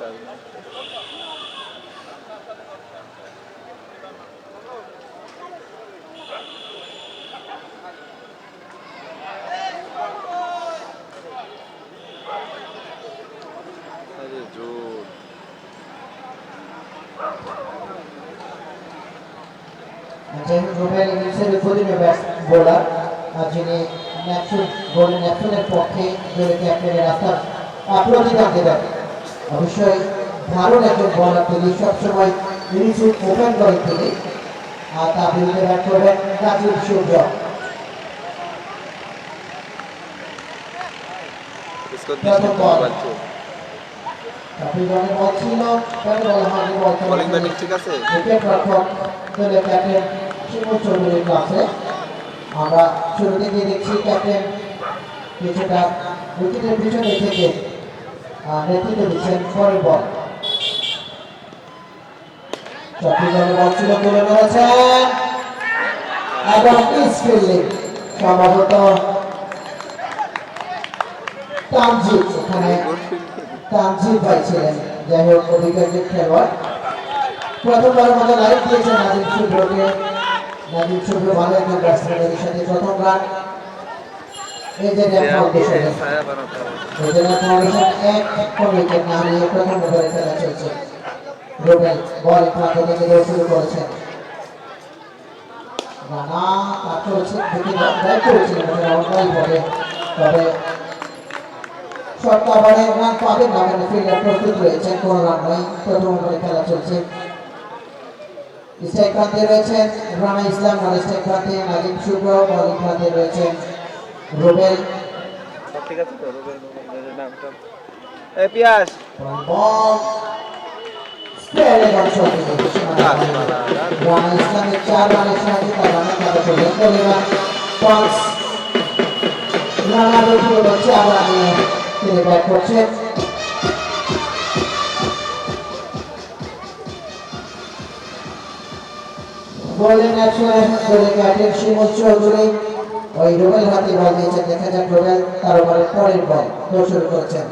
রুবেল ইনিংসের উদ্বোধনী বোলার যিনি গোল্ডেন ন্যাপসনের পক্ষে ক্যাপ্টেনের রাস্তার প্রতিদান দেবেন। অবশ্যই দারুণ একজন বোলার তিনি, সবসময় ইনিংস ওপেন করেন তিনি। তার বিরুদ্ধে ব্যাট করবেন রাজীব সূর্য। আমরা শুরুতে গিয়ে দেখছি ক্যাপ্টেন কিছুটা উইকেটের পিছনে থেকে নেতৃত্ব দিচ্ছেন পরের বল। চট্টগ্রামের বল ছিল, তুলে ধরেছেন এবং ফিল্ডিং সম্ভবত তানজিদ, ওখানে তানজিদ ভাই ছিলেন। যাই হোক, অভিজ্ঞ খেলোয়াড় প্রথমবারের মতো লাইভ দিয়েছেন নাজিম শুভ্রকে। নাজিম শুভ্র ভালো একজন ব্যাটসম্যানের সাথে প্রথম রান ফাউন্ডেশন এক উইকেট না হারিয়ে প্রথম ওভারে খেলা চলছে। রুবেল বল প্রান্ত থেকে দৌড় শুরু করেছেন। রানা কাট করেছেন, ব্যাট করেছিলেন তবে শর্ট ওভারে রান পাবেন না, মানে ফিল্ডার প্রস্তুত রয়েছেন, কোন রান নয়। প্রথম ওভারে খেলা চলছে। স্ট্রাইক প্রান্তে রয়েছেন রানা ইসলাম, নন স্ট্রাইক প্রান্তে নাজিম শুভ্র, বোলিং প্রান্তে রয়েছেন রুবেল। ঠিক আছে তো, রুবেল নামটা এ পিয়াস বল স্পেয়ারে অংশ নিয়ে রানা ইসলামের 4 রানের সাহায্যে তার রানের খাতা করলেন বলিরান পাঁচ। রানার উপর 4 রানে তিনি ব্যাট করছেন। গোল্ডেন অ্যাকশন দলের ক্যাপ্টেন শিমুল চৌধুরী ওই রুবেল হাতে বল দিয়েছেন। দেখা যাক রুবেল তার ওভারের পরের বল দৌড় শুরু করছেন।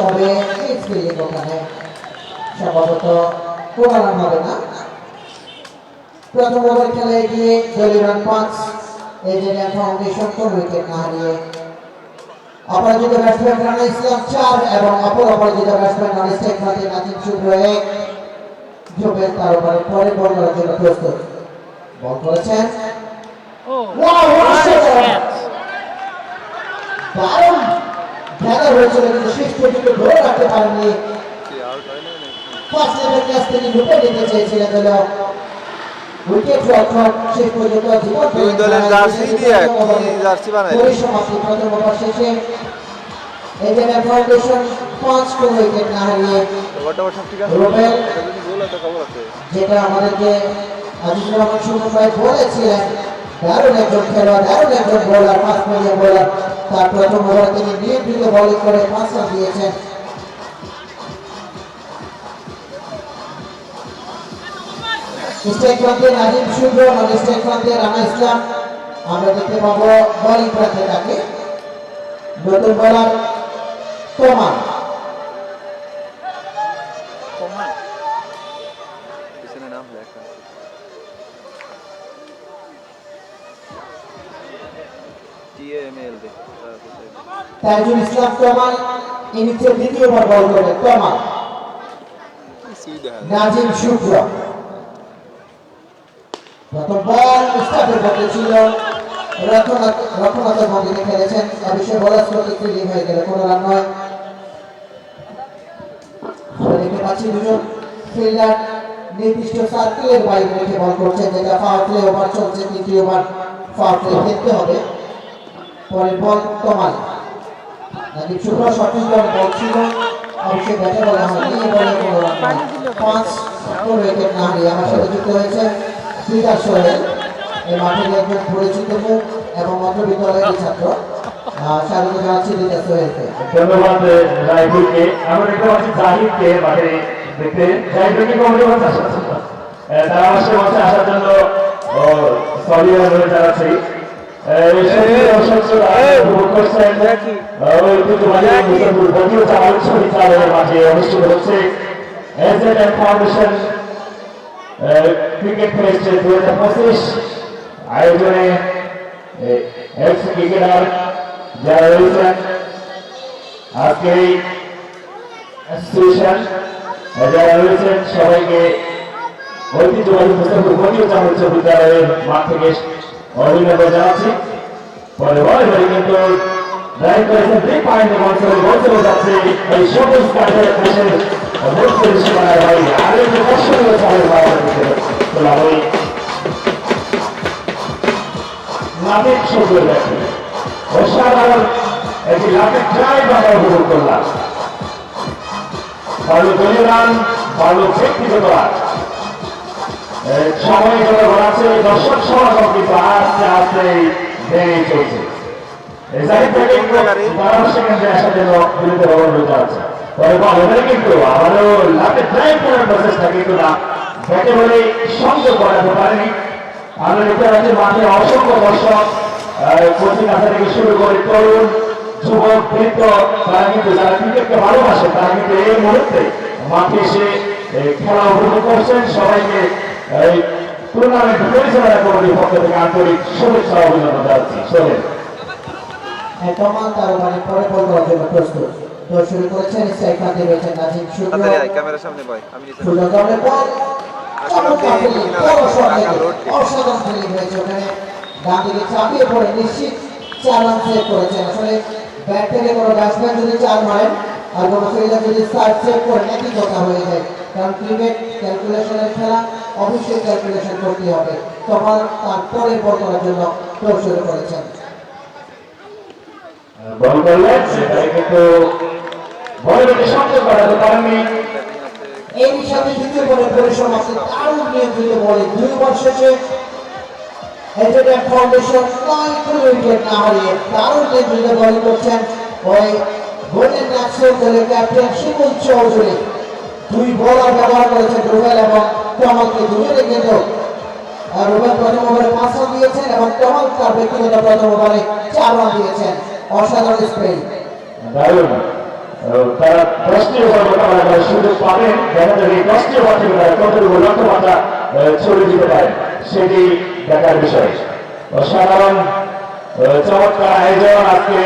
তবে ফিল্ডিং ওখানে সম্ভবত কোন রান হবে না। প্রথম ওভার খেলে গিয়ে দলীয় রান 5। এজেন্ট ফাউন্ডেশন কোন উইকেট না হারিয়ে। অপরাজিত ব্যাটসম্যান রানা ইসলাম 4 এবং অপর অপরাজিত ব্যাটসম্যান নন স্ট্রাইক প্রান্তে নাজিম শুভ্র 1। জুবেল তার ওভারে পরে বল করার জন্য প্রস্তুত। বল করেছেন, দারুণ খেলা হয়েছিল, কিন্তু শেষ পর্যন্ত ধরে রাখতে পারেননি। ফার্স্ট লেভেল ক্যাচ তিনি লুপে নিতে চেয়েছিলেন, হলো উইকেট রক্ষক শেষ পর্যন্ত জীবন দুই দলের জার্সি দিয়ে জার্সি বানায় পরিসমাপ্তি। প্রথম ওভার শেষে এজেন্ট ফাউন্ডেশন 5 কোন উইকেট না হারিয়ে রুবেল, যেটা আমাদেরকে আজিজুর রহমান সুমন ভাই বলেছিলেন, দারুণ একজন খেলোয়াড়, দারুণ একজন বোলার, ফাস্ট মিডিয়াম বোলার। তার প্রথম ওভারে তিনি নিয়ন্ত্রিত বোলিং করে 5 রান দিয়েছেন। স্ট্রাইক প্রান্তে নাজিম শুভ্র, নন স্ট্রাইক প্রান্তে রানা ইসলাম। আমরা দেখতে পাবো বোলিং প্রান্তে তাকে নতুন বোলার তোমান। তাজুল ইসলাম তোমান ইনিংসের দ্বিতীয় ওভার বল করে তোমান। নাজিম শুভ্র প্রথম বল স্টাফের পক্ষে ছিল, রক্ষণাত্মক ভঙ্গিতে খেলেছেন। অবশ্যই বোলার স্ট্রোক ফিল্ডিং হয়ে গেলে কোনো রান নয়। আমরা দেখতে পাচ্ছি দুজন ফিল্ডার নির্দিষ্ট সার্কেলের বাইরে রেখে বল করছেন, যেটা ফাউল প্লে ওভার চলছে। 3টি ওভার ফাউল প্লে খেলতে হবে। পরের বল তোমান। নাজিম শুভ্র সঠিক বল ছিল, অবশ্যই ব্যাটে বলা হয়নি। এই বলে কোনো রান নয়। 5 কোন উইকেট না হারিয়ে আমার সাথে যুক্ত হয়েছে ফিদার সোহেল, এই মাঠের একজন পরিচিত মুখ এবং মধ্য বিদ্যালয়ের ছাত্র। স্বাগত জানাচ্ছি ফিদার সোহেলকে। ধন্যবাদ রাইফুলকে। আমরা দেখতে পাচ্ছি জাহিদকে মাঠে দেখতে। জাহিদকে কমিটি করতে তারা আমার সাথে আসার জন্য সরি জানাচ্ছি। ক্রিকেট টেস্ট 2025 আয়োজনে এক্স ক্রিকেটার যারা রয়েছেন আজকে এই অ্যাসোসিয়েশন যারা রয়েছেন সবাইকে ঐতিহ্যবাহী মুস্তাফিজুর জাতীয় উচ্চ বিদ্যালয়ের মাঠ থেকে অভিনন্দন জানাচ্ছি। পরে বলে কিন্তু ড্রাইভ করেছেন 3 পয়েন্ট বলতে যাচ্ছে এই সবুজ কাঠের দেশের মুখ্য সীমানার বাইরে আর একটু দর্শনীয় চালের বাইরে তোলা হয় লাভের ছবি দেখি অসাধারণ একটি লাভের ড্রাইভ আমরা উপভোগ করলাম। ভালো দলীয় রান, ভালো ব্যক্তিগত রান, সময় যত বাড়াচ্ছে দর্শক সমাগম কিন্তু আস্তে আস্তে বেড়ে চলছে। সংযোগ করাতে পারেনি। আমরা দেখতে পাচ্ছি মাঠে অসংখ্য দর্শক কোচিং আশা থেকে শুরু করে তরুণ যুবক বৃদ্ধ তারা কিন্তু যারা ক্রিকেটকে ভালোবাসে তারা কিন্তু এই মুহূর্তে মাঠে এসে খেলা উপভোগ করছেন। সবাইকে এই টুর্নামেন্ট পরিচালনা কমিটির পক্ষ থেকে আন্তরিক শুভেচ্ছা অভিনন্দন জানাচ্ছি। শোনেন কমান তারবানি পরে বল করার জন্য প্রস্তুত। তো শুরু করেছেন স্ট্রাইক প্রান্তে রয়েছেন নাজিম শুভ্র। ক্যামেরার সামনে ভাই আমি নিচে সুযোগ দলে বল চমৎকার ফিল্ডিং, বড় শট থেকে অসাধারণ ফিল্ডিং হয়েছে ওখানে। ডান দিকে চাপিয়ে পড়ে নিশ্চিত 4 রান সেভ করেছেন। আসলে ব্যাট থেকে কোনো ব্যাটসম্যান যদি 4 মারেন আর কোনো ফিল্ডার যদি 4 সেভ করেন একই কথা হয়ে যায়, কারণ ক্রিকেট ক্যালকুলেশনের খেলা, অবশ্যই ক্যালকুলেশন করতে হবে। তখন তারপরে বল করার জন্য তো শুরু করেছেন। বল করলেন সেটাই কিন্তু বলকে সংযোগ করাতে পারেননি। এই সাথে দ্বিতীয় বলে পরিসমাপ্তি দারুণ নিয়ন্ত্রিত বলে 2 ওভার শেষে এজেডেন ফাউন্ডেশন 9 উইকেট না হারিয়ে দারুণ নিয়ন্ত্রিত বল করছেন ওই গোল্ডেন ন্যাশনাল দলের ক্যাপ্টেন শিমুল চৌধুরী। 2 বোলার ব্যবহার করেছেন রুবেল এবং টমালকে, দুজনে কিন্তু রুবেল প্রথম ওভারে 5 রান দিয়েছেন এবং টমাল তার ব্যক্তিগত প্রথম ওভারে 4 রান দিয়েছেন। অসাধারণ স্পেল দারুণ। তারা 10টি ওভার মোকাবেলা করার সুযোগ পাবেন। দেখা যাবে 10টি ওভার থেকে তারা কতটুকু লক্ষ্যমাত্রা ছড়িয়ে দিতে পারে সেটি দেখার বিষয়। অসাধারণ চমৎকার আয়োজন আজকে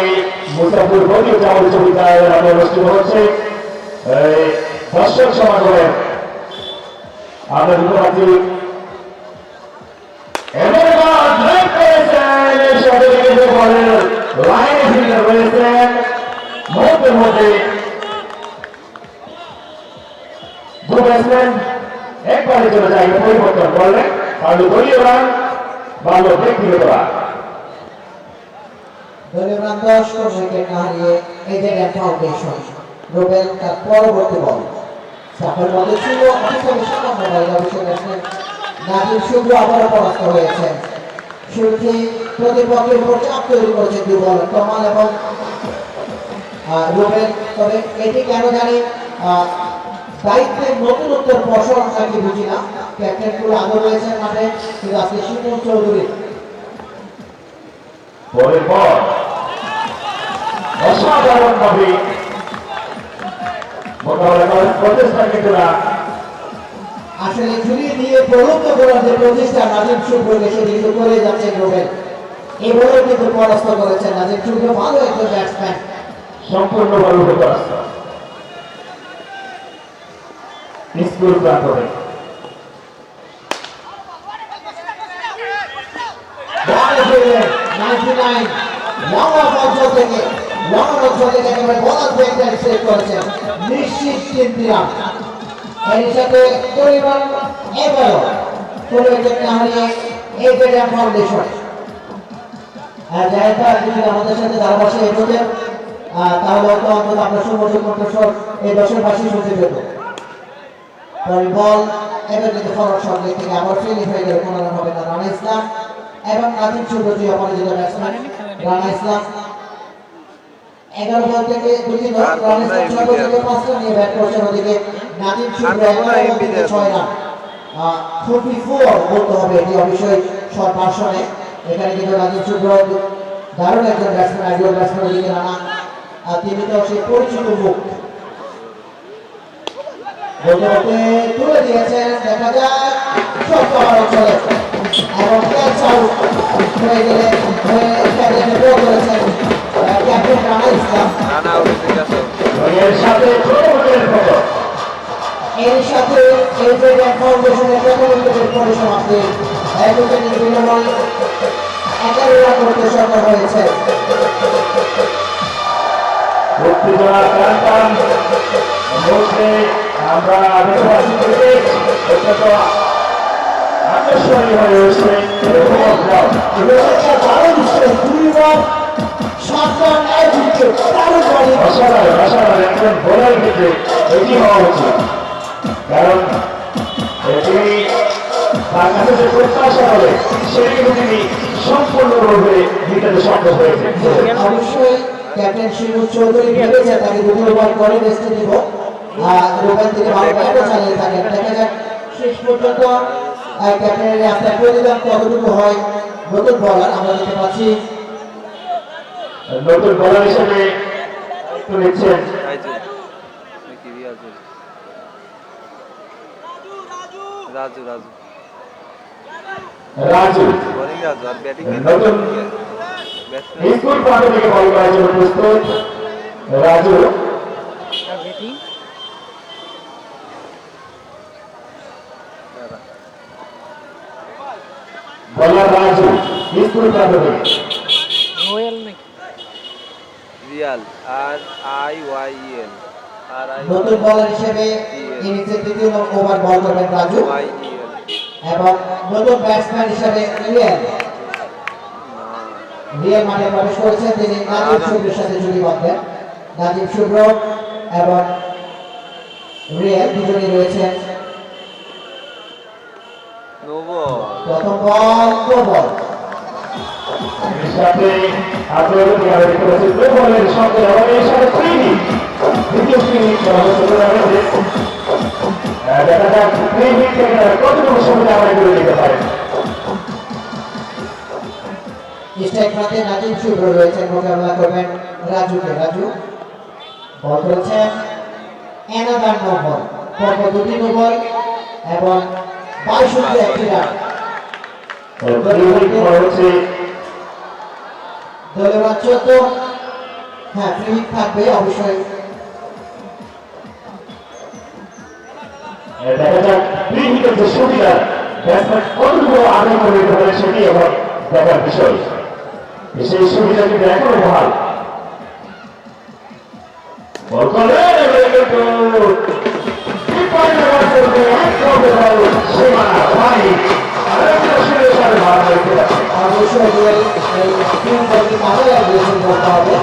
মুস্তাফিজুর জাতীয় উচ্চ বিদ্যালয়ের মাঠে অনুষ্ঠিত হচ্ছে। দর্শক সমাগমে আমরা দেখতে পাচ্ছি লাইনে ফিল্ডার রয়েছেন মুহূর্তের মধ্যে ব্যাটসম্যান একবারে চলে যায় পরিবর্তন করলেন। ভালো দলীয় রান, ভালো ব্যক্তিগত রান। দলীয় রান 10 উইকেট না হারিয়ে এজেডেন ফাউন্ডেশন। রুবেল তার পরবর্তী বল সাফের মধ্যে ছিল অনেকটা সামান্য বাইরে অবশ্যই ব্যাটসম্যান নাজিম শুভ্র আবারও পরাস্ত হয়েছেন। শুরুতে প্রতিপক্ষের উপর চাপ তৈরি করেছে 2 বল টমাল এবং রুবেল। তবে এটি কেন জানি দায়িত্বের নতুনত্বের ফসল নাকি বুঝি না। ক্যাপ্টেন পুরো আদর রয়েছেন মাঠে, কিন্তু আজকে শিমুল চৌধুরী পরের বল অসাধারণ ভাবে মোকাবেলা করার প্রচেষ্টা কিন্তু না। আসলে ঝুলিয়ে দিয়ে প্রলুব্ধ করার যে প্রচেষ্টা নাজিম শুভ্রকে সেটি কিন্তু করে যাচ্ছেন রুবেল। এই বলেও কিন্তু পরাস্ত করেছেন নাজিম শুভ্র, ভালো একজন ব্যাটসম্যান, সম্পূর্ণভাবে পরাস্ত। স্কুল প্রান্তরে নিশ্চিত 3 রান। এর সাথে পরিমাণ এবারও কোনো উইকেট না হারিয়ে এজেডেন ফাউন্ডেশন। যদি আমাদের সাথে ধারাভাষ্য এগোতেন তাহলে হয়তো অন্তত আপনার সমর্থক কণ্ঠস্বর এই দর্শকবাসী শুনতে পেত। বল এবার কিন্তু ফরওয়ার্ড শট থেকে আবার ফিল্ডিং হয়ে গেল, কোনো রান হবে না। রানা ইসলাম এবং নাজিম শুভ্র দুই অপরাজিত ব্যাটসম্যান। রানা ইসলাম 11 বল থেকে 2 রান, রানা ইসলাম 6 বল থেকে 5 রান নিয়ে ব্যাট করছেন। ওদিকে নাজিম শুভ্র 11 বল থেকে 6 রান। 44 বলতে হবে এটি অবশ্যই শর্ট ভার্সনে। এখানে কিন্তু রাজীব শুভ্র দারুণ একজন ব্যাটসম্যান, আইডিয়াল ব্যাটসম্যানের দিকে রানা, আর তিনি তো সেই পরিচিত মুখ। তুলে দিয়েছেন, দেখা যাক শক্ত চলে এবং ক্যাচ আউট হয়ে গেলে ক্যাপ্টেন ড্র করেছেন ক্যাপ্টেন রানা ইসলাম। রানা আউট ঠিক আছে। এর সাথে ছোট উইকেটের ফটো। এর সাথে এই যে ফাউন্ডেশনের প্রথম উইকেটের পরিসমাপ্তি, এক উইকেটের বিনিময়ে 11 রান করতে সক্ষম হয়েছে। উত্তেজনার টান মধ্যে আমরা দেখতে পাচ্ছি ক্রিকেট অত্যন্ত আকর্ষণীয় হয়ে উঠছে। অসাধারণ অসাধারণ একজন বোলার ক্ষেত্রে এটি হওয়া উচিত, কারণ তিনি তার কাছে যে প্রত্যাশা হবে সেটি কিন্তু তিনি সম্পূর্ণরূপে দিতে সক্ষম হয়েছেন। অবশ্যই ক্যাপ্টেন শিবু চৌধুরী ভেবেছে তাকে দুটো ওভার করে রেস্টে দিব, আর রোবেন থেকে ভালো ব্যাটও চালিয়ে থাকেন। দেখা যাক শেষ পর্যন্ত ক্যাপ্টেনের রাস্তায় প্রতিদান কতটুকু হয়। নতুন বলার আমরা দেখতে পাচ্ছি, নতুন বোলার হিসেবে নিচ্ছেন রাজু নাকি রিয়াজুল? রাজু রাজু রাজু। বোলিং রাজু আর ব্যাটিং নতুন ব্যাটসম্যান স্কুল প্রান্ত থেকে বল করার জন্য প্রস্তুত রাজু। বলার রাজু স্কুল প্রান্ত থেকে। রিয়াল R I Y L R I নতুন বলার হিসেবে ইনিংসের দ্বিতীয় ওভার বল করবেন রাজু, ওয়াই এল। এবং নতুন ব্যাটসম্যান হিসেবে রিয়াল মাঠে প্রবেশ করেছেন। তিনি নাজিব শুভ্রের সাথে জুটি বাঁধবেন। নাজিব শুভ্র এবং রিয়াল দুজনেই রয়েছেন। প্রথম বল নো বল। এর সাথে আপনারা দেখতে পাচ্ছেন নো বলের সঙ্গে এবং এর সাথে ফ্রিনি দ্বিতীয় ফ্রিনি করা হচ্ছে। দেখা যাক ফ্রিনি থেকে কতটুকু সুবিধা আমরা করে নিতে পারেন। স্ট্রাইক প্রান্তে নাজিব শুভ্র রয়েছেন, মোকাবেলা করবেন রাজুকে। রাজু বল করেছেন অ্যানাদার নো বল, পরপর দুটি নো বল এবং 22 একটি রান। দলের 14, হ্যাঁ ফ্রি হিট থাকবে অবশ্যই। দেখা যাক ফ্রি হিটের যে সুবিধা ব্যাটসম্যান কতটুকু আদায় করে নিতে পারে সেটি এবার দেখার বিষয়। সেই সুবিধা কিন্তু এখনো বহাল। বল করলেন সীমানা পানি অবশ্যই এই তিন বলকে কাজে লাগিয়েছেন বলতে হবে।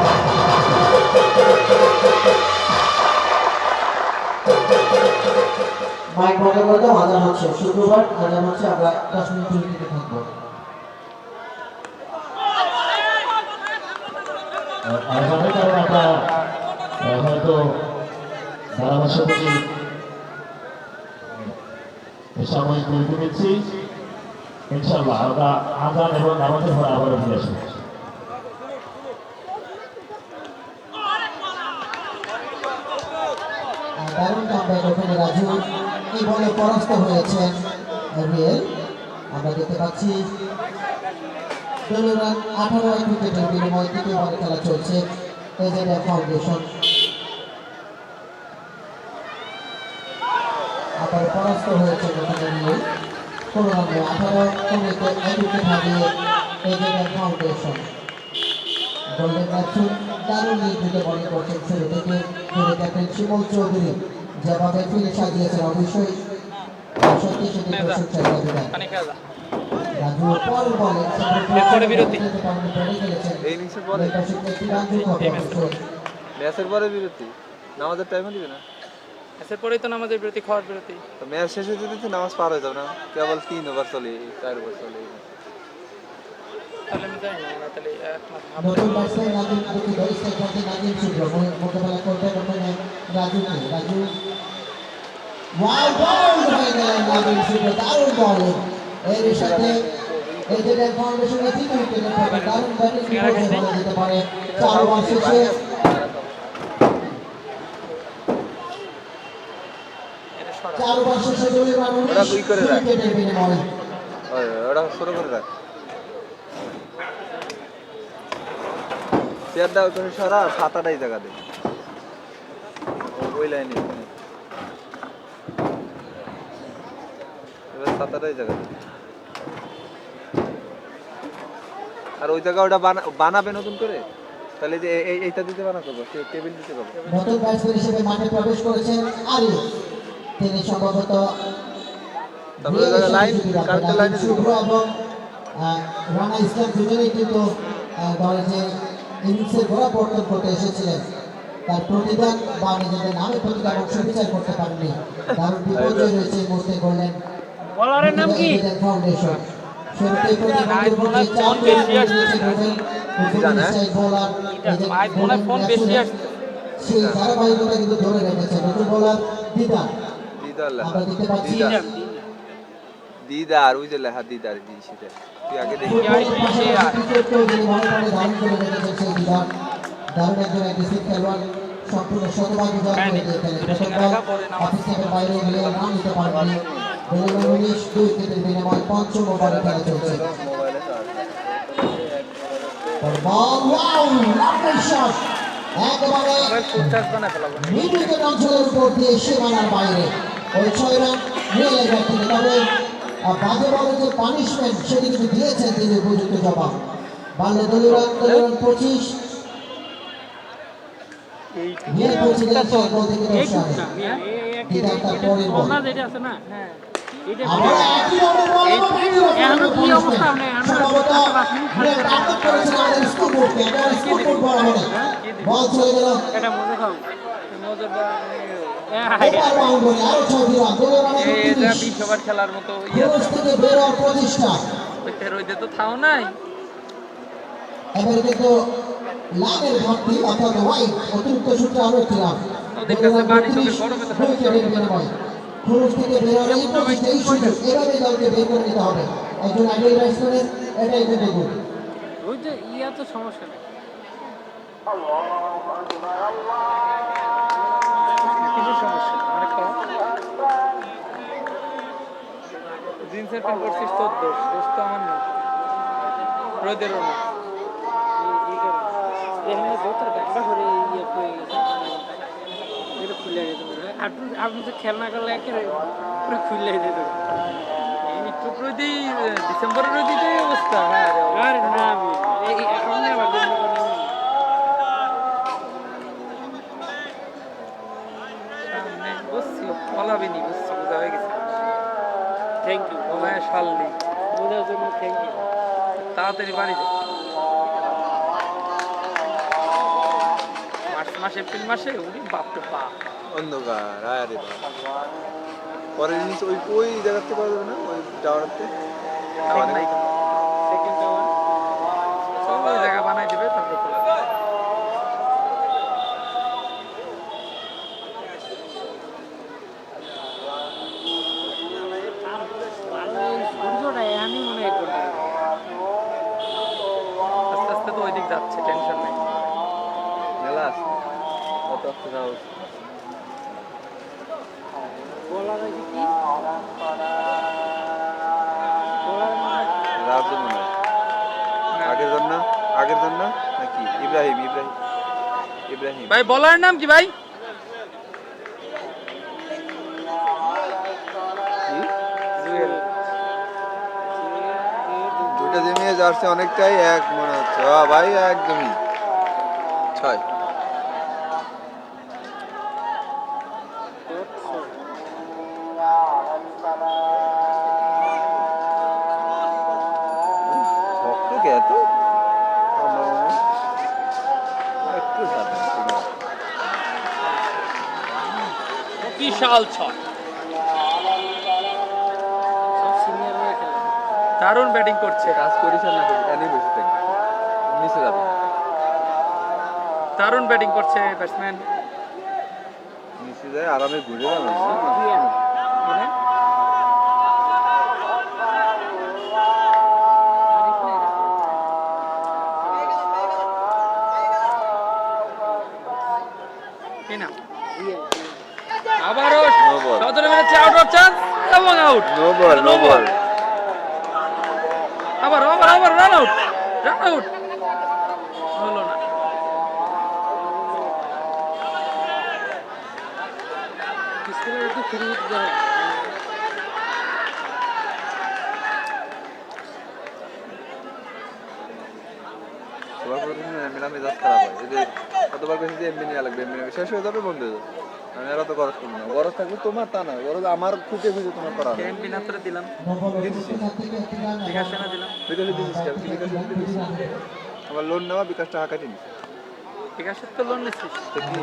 মাইক বন্ধ করে দাও, আজান হচ্ছে, শুক্রবার আজান হচ্ছে, আমরা 10 মিনিট বিরতিতে থাকবো। আগামী কারণে আমরা হয়তো ধারাভাষ্যপতি সাময়িক বিরতি নিচ্ছি। ইনশাল্লাহ আমরা আজান এবং নামাজের পরে আবারও ফিরে আসবো। দারুণ কামব্যাক ওখানে রাজু, এই বলে পরাস্ত হয়েছেন রিয়েল। আমরা দেখতে পাচ্ছি 12 রান 18 উইকেটের বিনিময়ে তৃতীয় বলে খেলা চলছে এজেডা ফাউন্ডেশন। আবার পরাস্ত হয়েছে ওখানে রিয়েল 15 রানে 18 উইকেটে 1 উইকেট হারিয়ে এজেডা ফাউন্ডেশন। গোল্ডেন ব্যাটসম্যান দারুণ নির্ভীত বলিং করছেন শুরু থেকে। ক্যাপ্টেন শিমুল চৌধুরী যেভাবে ফিরে সাজিয়েছেন অবশ্যই সত্যি সেটি প্রশংসা দিবেন। রাজু পর বলে ম্যাচের পরে বিরতি, নামাজের টাইমে দিবে না। ম্যাচের পরেই তো নামাজের বিরতি, খাওয়ার বিরতি। তো ম্যাচ শেষে যদি তো নামাজ পার হয়ে যাবে না, কেবল 3 ওভার চলে 4 ওভার চলে। তাহলে আমি যাই না, আমরা তাহলে এক মাস নতুন ব্যাটসম্যান নাজিম দুঃখিত স্ট্রাইক প্রান্তে নাজিম শুভ্র মোকাবেলা করবেন ওখানে রাজুকে। রাজু ওয়াও বল হয়ে গেলেন নাজিম শুভ্র, দারুণ বলিং। এর সাথে এজেডের ফাউন্ডেশনের 3 উইকেটের পরে দারুণ ব্যাটিং বিপর্যয় বলা যেতে পারে 4 ওভার শেষে এটা সরা 4 ওভার শেষে 2 রান ওরা দুই করে রাখ। উইকেটের বিনিময়ে ওটা শুরু করে রাখ চেয়ারটা ওখানে সরা সাতাটাই জায়গা দে ওই লাইনে এবার সাতাটাই জায়গা দে আর ওই জায়গা ওটা বানাবে নতুন করে তাহলে যে এইটা দিতে বানা করবো টেবিল দিতে পারবো নতুন ব্যাটসম্যান হিসেবে মাঠে প্রবেশ করেছেন আরিফ তিনি সম্ভবত তারপরে ওই জায়গায় লাইন কারেন্টের লাইনে দিতে শুভ্র পারবো এবং রানা ইসলাম দুজনেই কিন্তু দলের যে ইনিংসের গোড়াপত্তন করতে এসেছিলেন তার প্রতিদান বা নিজেদের নামে প্রতিদান অংশ বিচার করতে পারেননি দারুণ বিপর্যয় রয়েছে এই মুহূর্তে করলেন বলারের নাম কি ফাউন্ডেশন শুরুতেই প্রতিবন্ধের মধ্যে 4 উইকেট নিয়েছেন বোলার মাইক মনে ফোন বেশি আসছে সেই ধারাবাহিকতা কিন্তু ধরে রেখেছে নতুন বোলার দিদার দিদার আমরা দেখতে পাচ্ছি দিদার ওই যে লেখা দিদার দিয়েছে তুই আগে দেখি ফুটবলের পাশাপাশি ক্রিকেটকেও যিনি ভালো করে ধারণ করে রেখেছেন সেই দিদার দারুণ একজন অ্যাগ্রেসিভ খেলোয়াড় সম্পূর্ণ শতভাগ উজাড় করে দিয়ে খেলেন প্রথম বল অফিস থেকে বাইরে গেলে রান নিতে পারেননি বেলিং 19 2 উইকেটের বিনিময়ে পঞ্চম ওভারে খেলা চলছে মোবাইলে চার্জ বল ওয়াও লাভলি শট একেবারে ফুল চার্জ বানা ফেলাবো মিড উইকেট অঞ্চলের উপর দিয়ে সীমানার বাইরে ওই 6 রান রিয়েলের ব্যাট থেকে তবে বাজে বলের যে পানিশমেন্ট সেটি কিন্তু দিয়েছেন তিনি উপযুক্ত জবাব বাড়লো দলীয় রান 25 নিয়ে পৌঁছেছিলেন সেই বল থেকে 10 রানে দিদার তার পরের বল যেটা আছে না হ্যাঁ এটা আবার একই রকমের বল এখনো কি অবস্থা আপনি সম্ভবত নিয়ে টার্গেট করেছেন আমাদের স্কোরবোর্ডকে একেবারে স্কোরবোর্ড বরাবরে বল চলে গেল এটা মজা খাও মজা ওভার বাউন্ডারি আরো 6টি রান দলীয় রানের এটা 30 20 ওভার খেলার মতো ইয়ে খরচ থেকে বের হওয়ার প্রচেষ্টা ওইটা রইতে তো থাও নাই এবারে কিন্তু লাভের ঘাটতি অর্থাৎ ওয়াইড অতিরিক্ত সূত্রে আরো একটি রান ওদের কাছে বাড়ি চোখে গরমে তো খরচ থেকে বের হওয়ার এই প্রচেষ্টা এই সুযোগ এভাবে দলকে বের করে নিতে হবে একজন আইডল ব্যাটসম্যানের এটাই কিন্তু গুণ ওই যে ইয়া তো সমস্যা নেই কিছু সমস্যা নেই অনেক কম জিন্সের প্যান্ট করছিস তোর দোষ তো আমার না রোদেরও না এখানে বোতল গাঙ্গা করে ইয়ে হয়ে গেছে এটা খুলে যেতে পারে আপনি তো খেলনা করলে একেবারে পুরো খুলে যেতে পারে একটু রোদি ডিসেম্বরের রোদিতে অবস্থা আর না আমি এখন আবার সামনে বসছি পলাবিনি বুঝছি বোঝা হয়ে গেছে থ্যাংক ইউ ওমায় শালনি বোঝার জন্য থ্যাংক ইউ তাড়াতাড়ি বাড়ি যাও মার্চ মাস এপ্রিল মাসে উনি বাপরে বাপ অন্ধকার আরে পরের জিনিস ওই জায়গাতে পাওয়া যাবে না ওই টাওয়ারতে সেকেন্ড টাওয়ার ওই জায়গা বানাই দিবে তারপর সূর্যটা এখানেই মনে হয় করবে আস্তে আস্তে তো ওই দিক যাচ্ছে টেনশন নেই মেলা আছে কত আসতে যাওয়া উচিত বলার আছে কি রাজ্য মনে হয় আগের জন্য নাকি ইব্রাহিম ভাই বলার নাম কি ভাই দুটা জমিয়ে জার্সি অনেকটাই এক মনে হচ্ছে ভাই একদমই 6 এত একটু বিশাল ছয় দারুণ ব্যাটিং করছে কাজ করিস না এনে বসে থাকবে নিচে যাবে দারুণ ব্যাটিং করছে ব্যাটসম্যান নিচে যায় আরামে ঘুরে যাবে out no ball no ball আবার আবার আবার রান আউট হলো না স্কুলের একটু ফ্রি দেয় সবার প্রথমে মেরা মেজাজ খারাপ হয় এই যে কতবার কইছি যে এমবি নিয়ে লাগবে এমবি শেষ হয়ে যাবে বন্ধ হয়ে যাবে আমি এরা তো গরজ করবো না গরজ থাকবে তোমার তা না গরজ আমার খুঁজে খুঁজে তোমার করা হবে এমপি নাত্রে দিলাম বিকাশ সেনা দিলাম বিকাশে দিয়েছিস আমি কি বিকাশে দিতে দিচ্ছি আমার লোন নেওয়া বিকাশ টাকা কাটিনি ঠিক আছে তো লোন নিচ্ছিস তো কি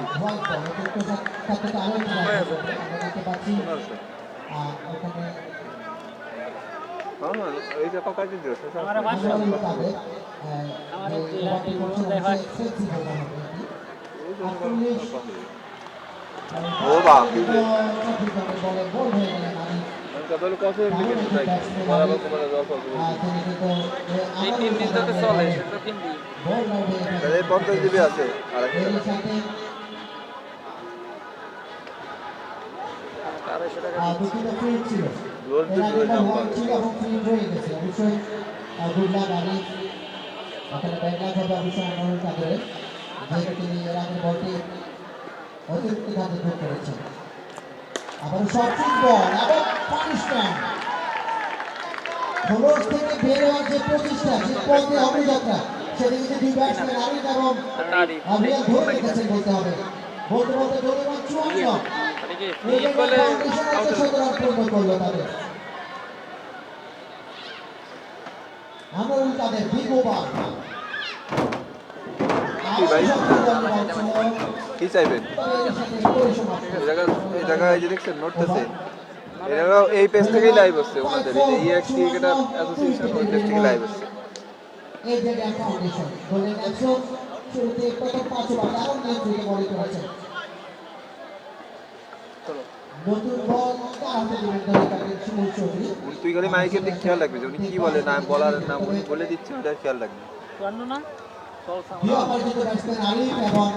হ্যাঁ এই যে টাকা কাটি দিও আমার 500 আমার লাঠি মনে দেয় ভাই ও বাপ কি রে কতল কসে লিখে দিই বরাবর তোমার জব করব এই 3 দিন ধরে চলে সেটা 3 দিন তাহলে 50 জিবি আছে আর একটা আর সেটা রোল টু রোল নাম্বার আবার শর্টিং বল আবার পানিশমেন্ট খোলস থেকে বের হওয়ার যে প্রচেষ্টা সেই পথে অগ্রযাত্রা সেটা কিন্তু দুই ব্যাটসম্যান আরিফ এবং আবরিয়াল ধরে রেখেছেন বলতে হবে বলতে বলতে ধন্যবাদ 54 এই বলে পূর্ণ করলো তাদের আমরা তাদের বিগ ওভার কি ভাই কি চাইবেন এই জায়গায় যে দেখছেন নোটতেছে এরা এই পেজ থেকেই লাইভ হচ্ছে ওনাদের এই যে ইএক্স ক্রিকেটার অ্যাসোসিয়েশন ওই পেজ থেকে লাইভ হচ্ছে এই জায়গায় ফাউন্ডেশন গোল্ডেন অ্যাকশন শুরুতে প্রথম 5 ওভার দারুণ নিয়ন্ত্রিত বল করেছেন নতুন বল তার হাতে দিলেন দলের ক্যাপ্টেন সুনীল চৌধুরী তুই খালি মাইকের দিক খেয়াল রাখবি যে উনি কি বলে না বলারের নাম উনি বলে দিচ্ছে ওটা খেয়াল রাখবি জানো না চল দুই অপরাজিত ব্যাটসম্যান আরিফ এবং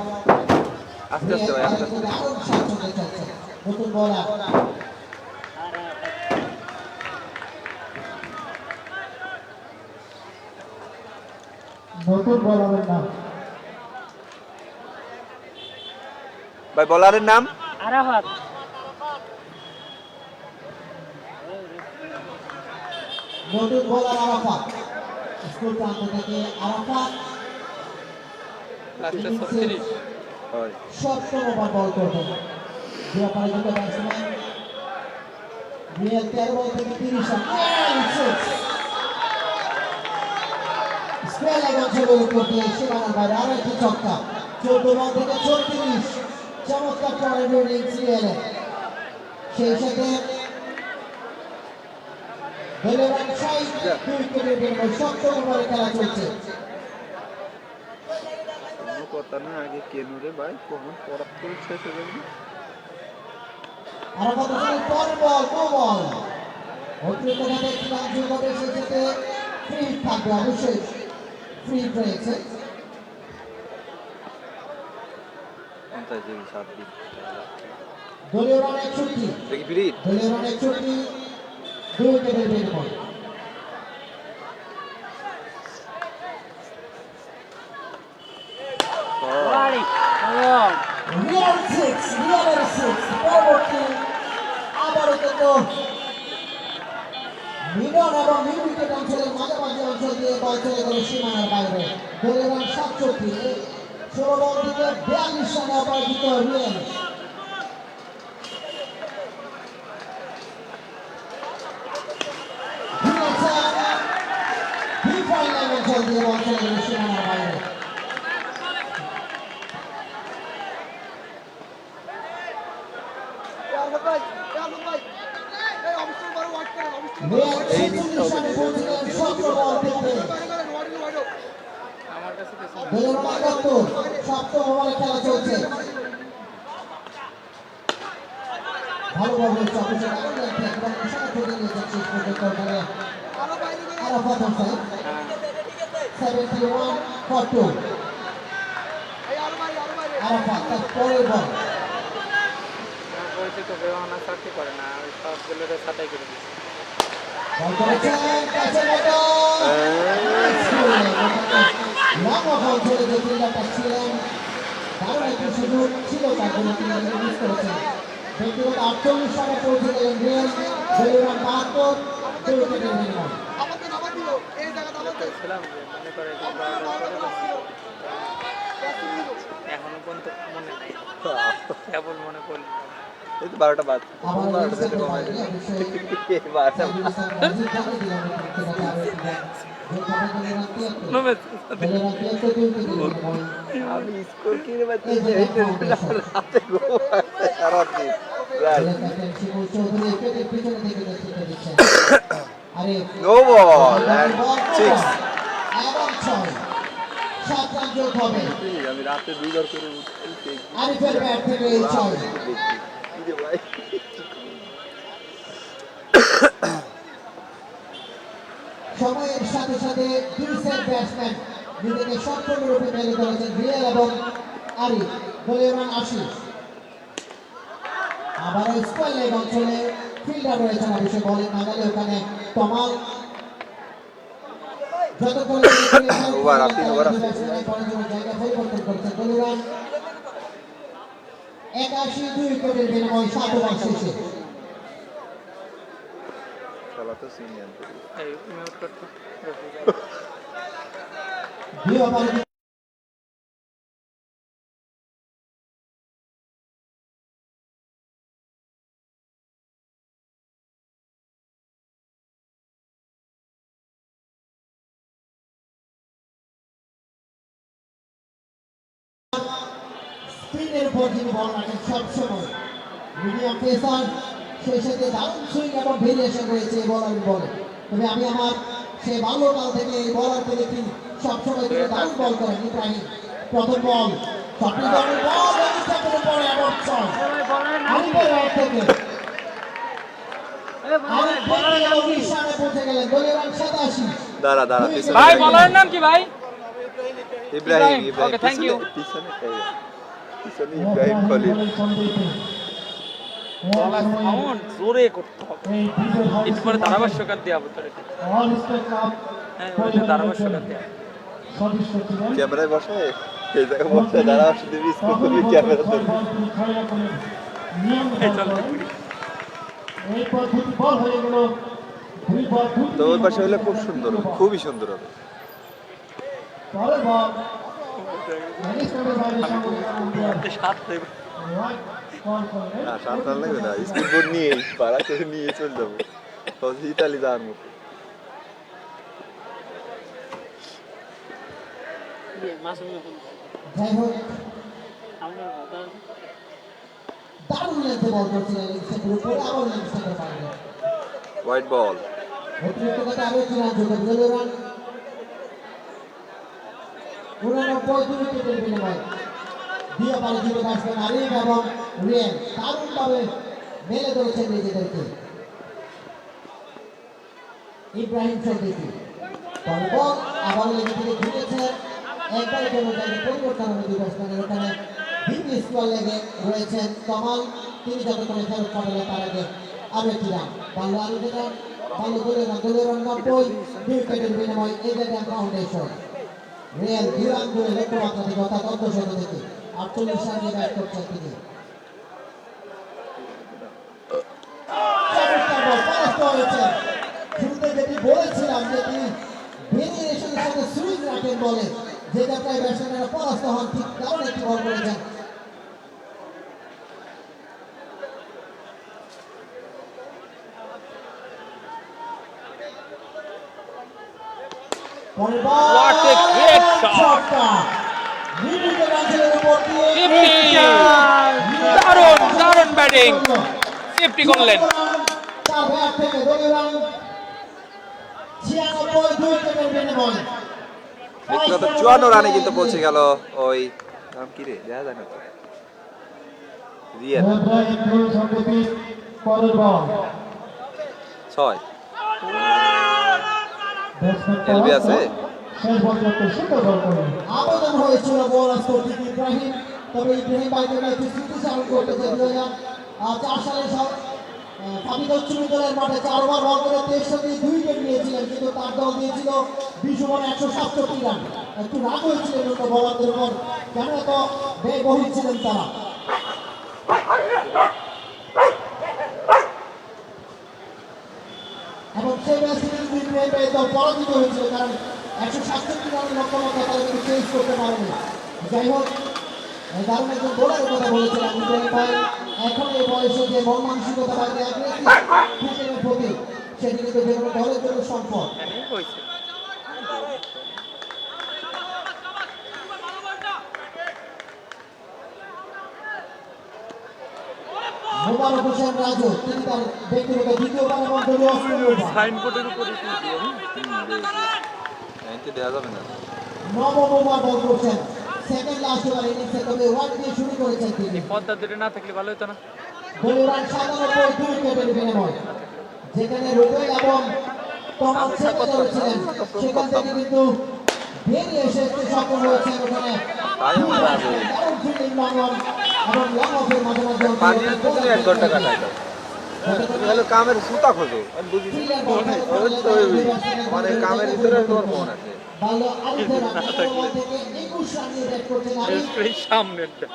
আস্তে আস্তে ভাই আস্তে আস্তে দারুণ সামনে চলছে নতুন বলার নতুন বলারের নাম ভাই বলারের নাম আরাফাত নতুন বলার আরাফাত স্কুল প্রান্ত থেকে আরাফাত লাস্টে 36 হয় সপ্তম ওভার বল করবেন দুই অপরাজিত ব্যাটসম্যান রিয়াল 13 বল থেকে 30 রান স্পেল এক অঞ্চলের উপর দিয়ে সীমানার বাইরে আরো একটি ছক্কা 14 বল থেকে 34 চমৎকার পরের ইনিংস রিয়ালের সেই সাথে দলের রান 60 দুই উইকেটের বিনিময়ে সপ্তম ওভারে খেলা চলছে কোনো কথা না আগে কেনুরে ভাই কখন পড়া করে শেষ হয়ে যাবে আরাফাত হোসেনের পর বল নো বল অতিরিক্ত ঘাটে একটি রান যোগ হবে সেক্ষেত্রে ফ্রি থাকবে অবশ্যই ফ্রি রয়েছে 50 জিবি 7 দিন দলীয় রান 61 দেখি ফ্রি দলীয় রান 61 দুই উইকেটের বিনিময়ে বাড়ি রিয়াল 6 রিয়ালের 6 পরবর্তী আবারও কিন্তু মিডল এবং মিড উইকেট অঞ্চলের মাঝামাঝি অঞ্চল দিয়ে বল চলে গেল সীমানার বাইরে দলীয় রান 67 16 বল থেকে 42 রানে অপরাজিত রিয়াল অঞ্চল দিয়ে বল চলে গেল সীমানার বাইরে এই নিতে হবে আমার কাছে কিছু সপ্তম ওভারে খেলা চলছে ভালোভাবে চলছে আরাফাত হোসেন 71 for 2 আরাফাত তার পরের বল যে কবে ওনা চাকরি করে না ওই সবগুলো ছাটাই করে দিচ্ছে বল করেছেন কাছের মতো লম্বা বল ছেড়ে যে ফিল্ডারটা ছিলেন দারুণ একটি সুযোগ ছিল তার জন্য তিনি মিস করেছেন ব্যক্তিগত 48 রানে পৌঁছে গেলেন রিয়াল দলীয় রান 72 দুই উইকেটের বিনিময়ে ছিলাম যে মনে করে যে এখনো পর্যন্ত মনে নাই কেবল মনে পড়ল এই তো 12টা বাদ আবার 12টা থেকে কমাই দিল এই 12টা আমি স্কোর কি রে বাচ্চা রাতে ঘুমাতে সারা দিন নো বল এন্ড 6 আমি রাতে 2 বার করে উঠছি আরিফের ব্যাট থেকে এই ছয় ভাই সময়ের সাথে সাথে দুই সেট ব্যাটসম্যান নিজেকে সম্পূর্ণরূপে মেলে ধরেছেন রিয়াল এবং আরিফ দলীয় রান 80 আবারও স্কোয়ার লেগ অঞ্চলে ফিল্ডার রয়েছেন অবশ্যই বলে নাগালে ওখানে তমাল যতক্ষণ ওভার আপনি ওভার আপনি জায়গা পরিবর্তন করছেন দলীয় রান 81 দুই উইকেটের বিনিময়ে 7 ওভার শেষে খেলা তো সিনিয়র এই মিউট করতে দুই ওভারে স্পিনের উপর যিনি বল রাখেন সবসময় মিডিয়াম পেসার সেই সাথে দারুণ সুইং এবং ভেরিয়েশন রয়েছে এই বলার বলে তবে আমি আমার সেই বাল্যকাল থেকে এই বলারকে দেখি সবসময় তিনি দারুণ বল করেন ইব্রাহিম প্রথম বল চট্টগ্রামের বল উইকেটের উপরে এবং ছয় আরিফের ব্যাট থেকে আরিফ 19 রানে পৌঁছে গেলেন দলীয় রান 87 দাঁড়া পিছনে ভাই বলার নাম কি ভাই ইব্রাহিম Okay, thank you. পিছনে ইব্রাহিম খলিল বলার সাউন্ড জোরে করতে হবে এরপরে ধারাভাষ্যকার দেওয়া ভিতরে হ্যাঁ ওই যে ধারাভাষ্যকার দেওয়া ক্যামেরায় বসে এই জায়গায় বসে দাঁড়া আসতে স্কোর করবি ক্যামেরা ধরে তো ওর পাশে হলে খুব সুন্দর হবে খুবই সুন্দর হবে সাত দেবে না সাঁতার লাগবে না স্কুল বোর্ড নিয়ে পাড়া করে নিয়ে চলে যাবো ইতালি যাওয়ার মতো যাই হোক দারুণ লেন্থে বল করছিলেন সেগুলো উপরে আবার লেন্থ থেকে পারলেন হোয়াইট বল অতিরিক্ত কথা আরো একটি রান যোগ দলীয় রান 89 দুই উইকেটের বিনিময়ে দিয়ে পারে দুটো ব্যাটসম্যান আরিফ এবং রিয়ান দারুণভাবে মেলে ধরেছেন নিজেদেরকে ইব্রাহিম চন্দ্রিকি বল আবার লেগে থেকে ঘুরেছেন একবারের জন্য জায়গায় পরিবর্তন হবে দুই ব্যাটসম্যানের ওখানে ভিপি স্কোয়ার লেগে রয়েছেন কমাল তিনি যতক্ষণে ফেরত পাঠালেন তার আগে আরো একটি রান ভালো আরো যেটা ভালো দলীয় রান 90 দুই উইকেটের বিনিময়ে এই জায়গায় ফাউন্ডেশন রিয়াল দুরান করে লক্ষ্যমাত্রা থেকে অর্থাৎ 14 থেকে 48 রানে ব্যাট করছেন তিনি শুরুতে যেটি বলেছিলাম যে তিনি ভেরিয়েশনের সাথে সুইং রাখেন বলে যে জায়গায় ব্যাটসম্যানরা পরাস্ত হন ঠিক তেমন একটি বল করেছেন What a great shot! দারুণ ব্যাটিং 50 করলেন ব্যক্তিগত 54 রানে কিন্তু পৌঁছে গেল ওই নাম কি রে দেখা যায় না তো রিয়াল 6 এলবি আছে আবেদন হয়েছিল বল আসতো ইব্রাহিম তবে ইব্রাহিম বাইরে একটু স্মৃতি চালু করতে চাইছিলেন 4 সালে ফাবিদ দলের মাঠে 4 ওভার বল করে 23 রানে 2 উইকেট নিয়েছিলেন, কিন্তু তার দল দিয়েছিল 20 ওভারে 167 রান। একটু রাগ হয়েছিলেন অন্য বলারদের উপর, কেন এত ব্যয়বহুল ছিলেন তারা। এবং সেই ম্যাচে দল পরাজিত হয়েছিল, কারণ 167 রানের লক্ষ্যমাত্রা তারা কিন্তু চেঞ্জ করতে পারেনি। যাই হোক, দারুণ একজন বোলারের কথা বলেছেন ইব্রাহিম ভাই। এখন এই বয়সে যে মন মানসিকতা বা ক্রিকেটের প্রতি, সেটি কিন্তু যে কোনো দলের জন্য সম্পদ। মোবারক হোসেন রাজু, তিনি তার ব্যক্তিগত দ্বিতীয়বার এবং দলীয় সাইনবোর্ডের উপরে দেওয়া যাবে না। নবম ওভার বল করছেন, সেকেন্ড লাস্ট ওভার ইনিংসে, তবে ওয়ান দিয়ে শুরু করেছেন তিনি। পদ্মা দুটো না থাকলে ভালো হতো না। দলীয় রান 97, 2 উইকেটের বিনিময়, যেখানে রুবেল এবং টমাস ছেড়ে ধরেছিলেন, সেখান থেকে কিন্তু বেরিয়ে এসে সক্ষম হয়েছেন। ওখানে দারুণ ফিল্ডিং লং অন এবং লং অফের মাঝে মাঝে পানির পিছনে 1 ঘন্টা কাটাই দাও। তুমি হলো কামের সুতা খোঁজো, আমি বুঝি মানে কামের ভিতরে তোমার ফোন আছে। ভালো আরিফের রান থেকে 21 রান নিয়ে ব্যাট করছেন আরিফ। সামনেরটা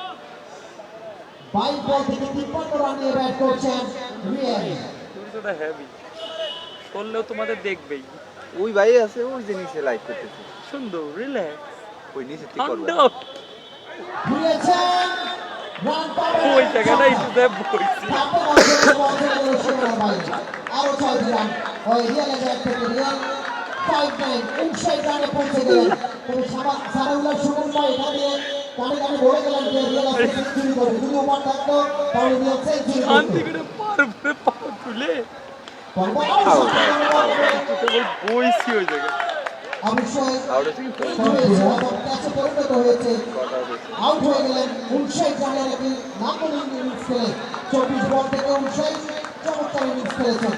22 বল থেকে 53 রান নিয়ে ব্যাট করছেন রিয়াল। দুটোটা হেভি করলেও তোমাদের দেখবেই। ওই ভাই আছে, ওই জিনিসে লাইক করতেছে। সুন্দর রিল্যাক্স ওই নিচে ঠিক করবে। দিয়েছেন রান পাবে ওই জায়গাটাই তো দেব বইছি। আরো 6 রান ওই রিয়ালের ব্যাট থেকে রিয়াল 5-9 59 রানে পৌঁছে গেলেন। তবে সারাউল্লাহ সুমন ভাই এখানে কানে কানে বলে গেলেন যে রিয়াল আজকে সেঞ্চুরি করবে, যদি ওভার থাকতো তাহলে রিয়াল সেঞ্চুরি শান্তি করবে। করে পারবে পা তুলে বইছি ওই জায়গায়। অবশ্যই আউট হচ্ছে কিন্তু ক্যাচে পরিণত হয়েছে, আউট হয়ে গেলেন। 59 রানের একটি নান্দনিক ইনিংস খেলে 24 বল থেকে 59 চমৎকার ইনিংস খেলেছেন।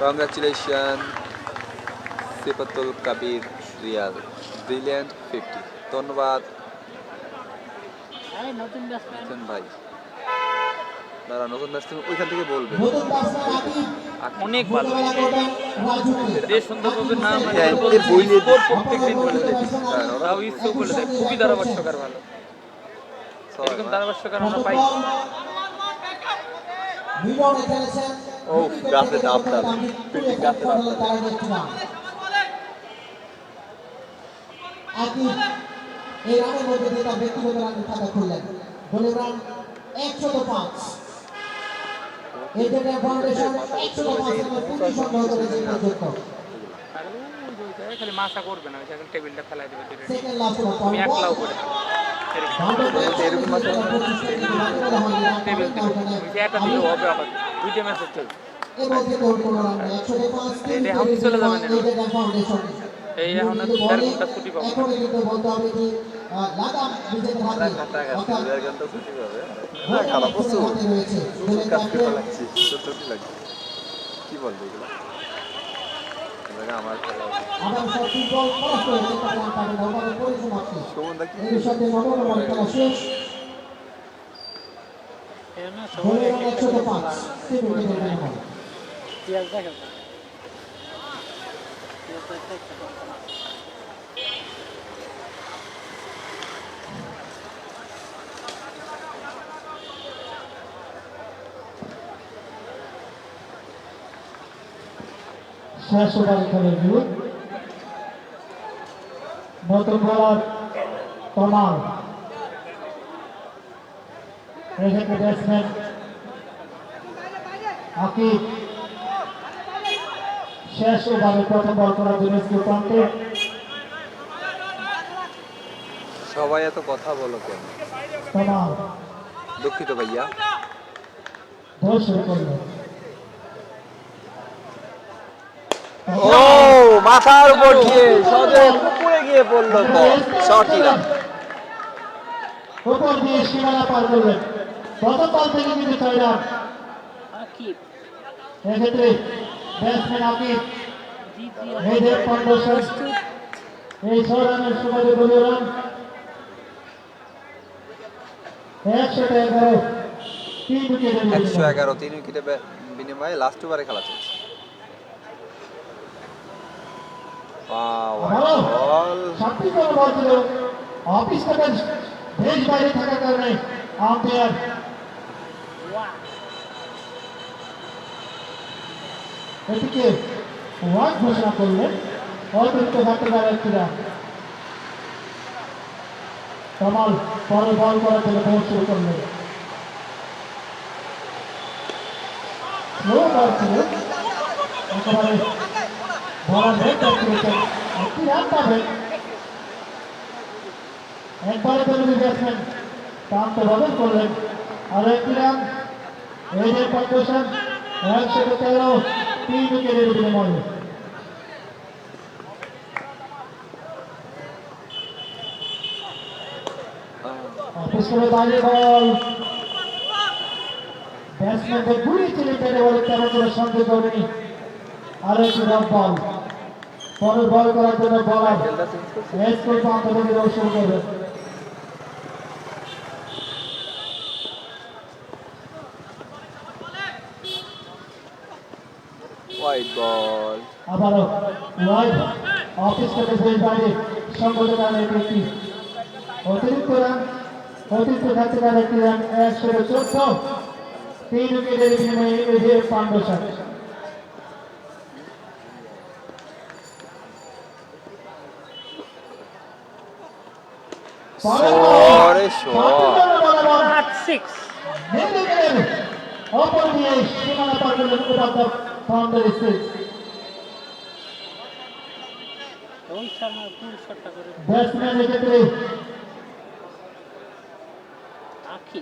Congratulation Sifatul Kabir Riyal, brilliant 50। ধন্যবাদ নতুন নতুন ভাই। দাঁড়া, নতুন ব্যাটসম্যান ওইখান থেকে বলবে। নতুন ব্যাটসম্যান আকিব অনেক ভালো মোকাবেলা করবেন রাজুকে। দেশ সুন্দরভাবে নাম বইলে প্রত্যেকদিন বলে দেয়। তাও ইচ্ছেও বলে দেয় খুবই ধারাভাষ্যকার ভালো। এরকম ধারাভাষ্যকার আমরা পাই। মিলনে খেলেছেন। ও গাছে ডাব ডাল, গাছে ডাব ডাল। আকিব এই রানের মধ্যে দিয়ে তার ব্যক্তিগত রানের খাতা খুললেন। বলে রান 105। এই জন্য ফাউন্ডেশন 105 রানের পুঁজি সংগ্রহ করেছে পর্যন্ত। খালি মাথা করবে না, এখন টেবিলটা ফেলাই দেবে। সেকেন্ড লাস্ট ওভার তুমি একলাও করে টেবিল একটা দিলেও হবে। আবার দুইটা ম্যাচের খেল এবং কোনো রান 105 এখন চলে যাবে না। ফাউন্ডেশন এই এখন 4 ঘন্টা ছুটি পাবো। এখন কিন্তু বলতে হবে যে লাগাম নিজেদের হাতে খাতা গাছ অর্থাৎ 2 ঘন্টা ছুটি পাবে। খারাপ খারাপ প্রচুর হাতে রয়েছে। কাজ করতে লাগছে, চোদ্দটি লাগছে। কি বলবো এগুলো? আমার খেলা আবার সব ফুটবল খরচ হয়েছে, তার রান পাবে ওভারের পরিসমাপ্তি। সুমনদা কি এর সাথে নবম ওভার খেলা শেষ। বলে রান 105 তিন উইকেটের বিনিময়ে। শেষ ওভার খেলে রিভিউ। নতুন বোলার তমাল, এক্ষেত্রে ব্যাটসম্যান আকিব। শেষ ওভারে প্রথম বল করার জন্য স্কোর প্রান্তে সবাই এত কথা বলো কেন? তমাল দুঃখিত ভাইয়া। ধরে শুরু করলেন। ও মাথার উপর দিয়ে সোজা পুকুরে গিয়ে পড়লো বল, শর্টই রান। উপর দিয়ে সীমানা পার করলেন। প্রথম বল থেকে কিন্তু 6 রান। এক্ষেত্রে ব্যাটসম্যান আকিব এই যে ফাউন্ডেশন এই 6 রানের সুবাদে 2 রান 111 3 উইকেটের বিনিময়ে 111 3 উইকেটে বিনিময়ে লাস্ট ওভারে খেলা চলছে। বল সাতটি করে বল ছিল অফিস থেকে দেশ বাইরে থাকার কারণে আম্পায়ার এটিকে ওয়াক ঘোষণা করলেন। অতিরিক্ত ঘাটতে দাঁড়াচ্ছিল কামাল পরে বল করার জন্য বল শুরু করলেন। স্লো বল ছিল একেবারে বলার হেড করেছেন একটি রান পাবেন। একবারে বেলুনি ব্যাটসম্যান প্রান্ত বদল করলেন আর একটি রান। এই যে কন্ডিশন 113 3 উইকেটের বিনিময়ে। পিছনে বাইরে বল ব্যাটসম্যানদের ঘুরিয়েছিলেন ব্যাটে বলে তেমন কোনো সন্দেহ করেনি। আর একটি ডট বল পরে বল করার জন্য বলার স্কোর প্রান্ত থেকে শুরু করবে। ওয়াইড বল আবারও ওয়াইড অফিস থেকে বেশ বাইরে সংগঠিত রানের একটি অতিরিক্ত রান অতিরিক্ত থাকতে পারে একটি রান 114 3 উইকেটের বিনিময়ে এদের পান্ডসার। সরে শট 6 অপর দিয়ে সীমানা পার করলেন উপাধ্যায় বাউন্ডারি সিক্স। রোহিত শর্মা ফুল শটটা করে ব্যাটসম্যান এক্ষেত্রে আখি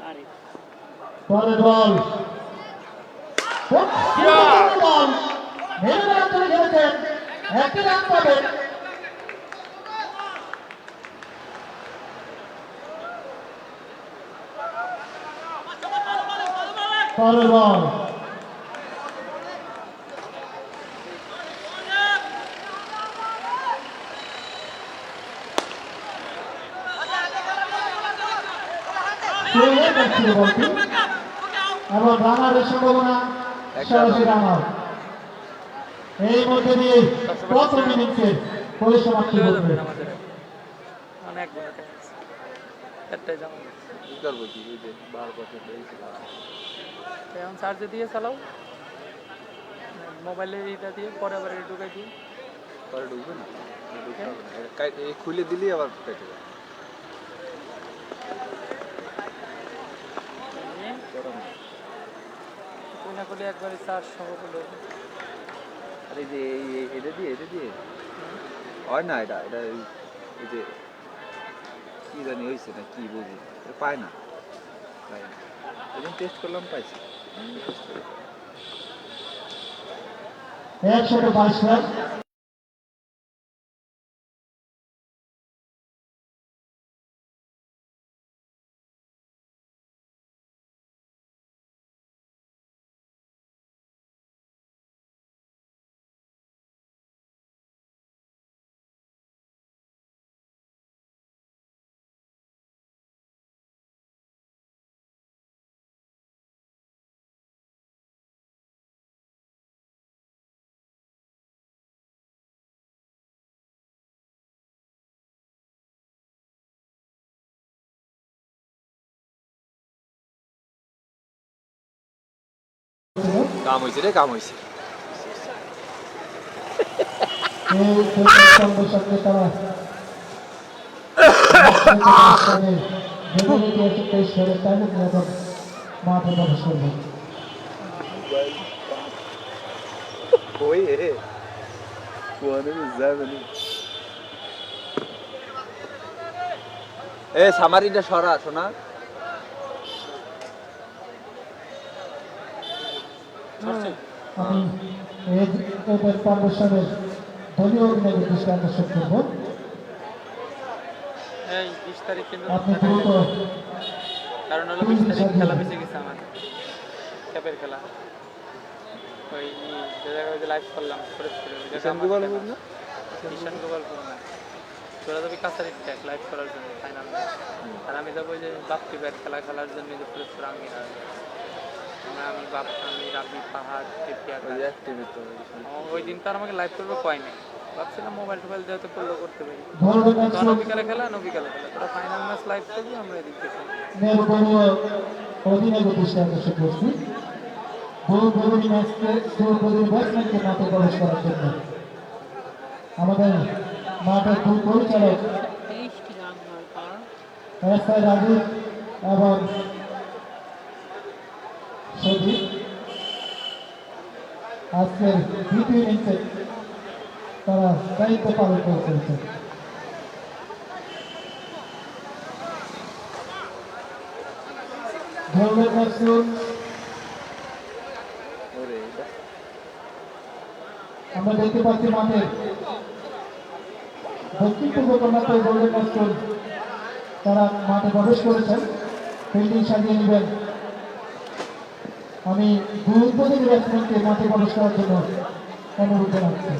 আরে পরের বল বল মেরে রান চলে গেছেন একটি রান পাবেন। পরের বল এবং রানারের সম্ভাবনা সরাসরি রানার। এই মধ্যে দিয়ে প্রথম ইনিংসের পরিসমাপ্তি ঘটবে। আমাদের অনেক গুণ একটাই জামা কি করবো কি এই যে বার করতে পেরেছিল এখন চার্জে দিয়ে চালাও মোবাইলে এটা দিয়ে পরে আবার এটা ঢুকাই দিয়ে পরে ঢুকবে না ঢুকতে হবে না। এই খুলে দিলি আবার কেটে যাবে গরম না। তুই না করলে একবারে চার্জ সহ করলে আর এই যে এটা দিয়ে হয় না এটা এই যে কি জানি হয়েছে না কি বুঝি পায় না টেস্ট করলাম পাইছি 122 রান কাম হয়েছে রে কাম হয়েছে এই সঙ্গে সঙ্গে তারা মাঠে প্রবেশ করবে। ওই রে কোয়ানে যাবে না এ সামারিটা সরা শোনা আমি এদের ফাউন্ডেশনের দলীয় অভিনয়ের দৃষ্টি আকর্ষণ করব। এই 20 তারিখ কিন্তু আপনি দ্রুত কারণ হলো 20 তারিখ খেলা বেঁচে গেছে আমাদের ক্যাপের খেলা ওই যে জায়গায় লাইভ করলাম করে কিষান গোপালপুর না কিষান গোপালপুর না তোরা যাবি কাছারি ট্যাগ লাইভ করার জন্য ফাইনাল ম্যাচ, আর আমি যাবো ওই যে বাপ্পি ব্যাট খেলার জন্য যে পুরো রাঙ্গি আমি রাবি পাহাড় ওই এক টিভি তো ওই দিন তো আর আমাকে লাইভ করবে কয় নাই, ভাবছিলাম মোবাইল টোবাইল যেহেতু করলেও করতে পারি। গোল্ডেন ম্যাচ তোরা বিকালে খেলা তোরা ফাইনাল ম্যাচ লাইভ করবি, আমরা এদিক থেকে নির্বাণীয় অধীনে প্রতিষ্ঠা করছে করছি বহু ম্যাচকে বহু ব্যাটসম্যানকে মাঠে প্রবেশ করার জন্য আমাদের মাঠের ফুল পরিচালক এসআই রাজীব এবং সজীব আজকের দ্বিতীয় ইনিংসে তারা দায়িত্ব পালন করে চলেছে। গোল্ডেন ম্যাচ ওরে এটা আমরা দেখতে পাচ্ছি মাঠের দক্ষিণ পূর্ব কর্নাটক গোল্ডেন ম্যাচ তারা মাঠে প্রবেশ করেছেন, ফিল্ডিং সাজিয়ে নেবেন। আমি দুর্বোধনী ব্যাটসম্যানকে মাঠে প্রবেশ করার জন্য অনুরোধ জানাচ্ছি।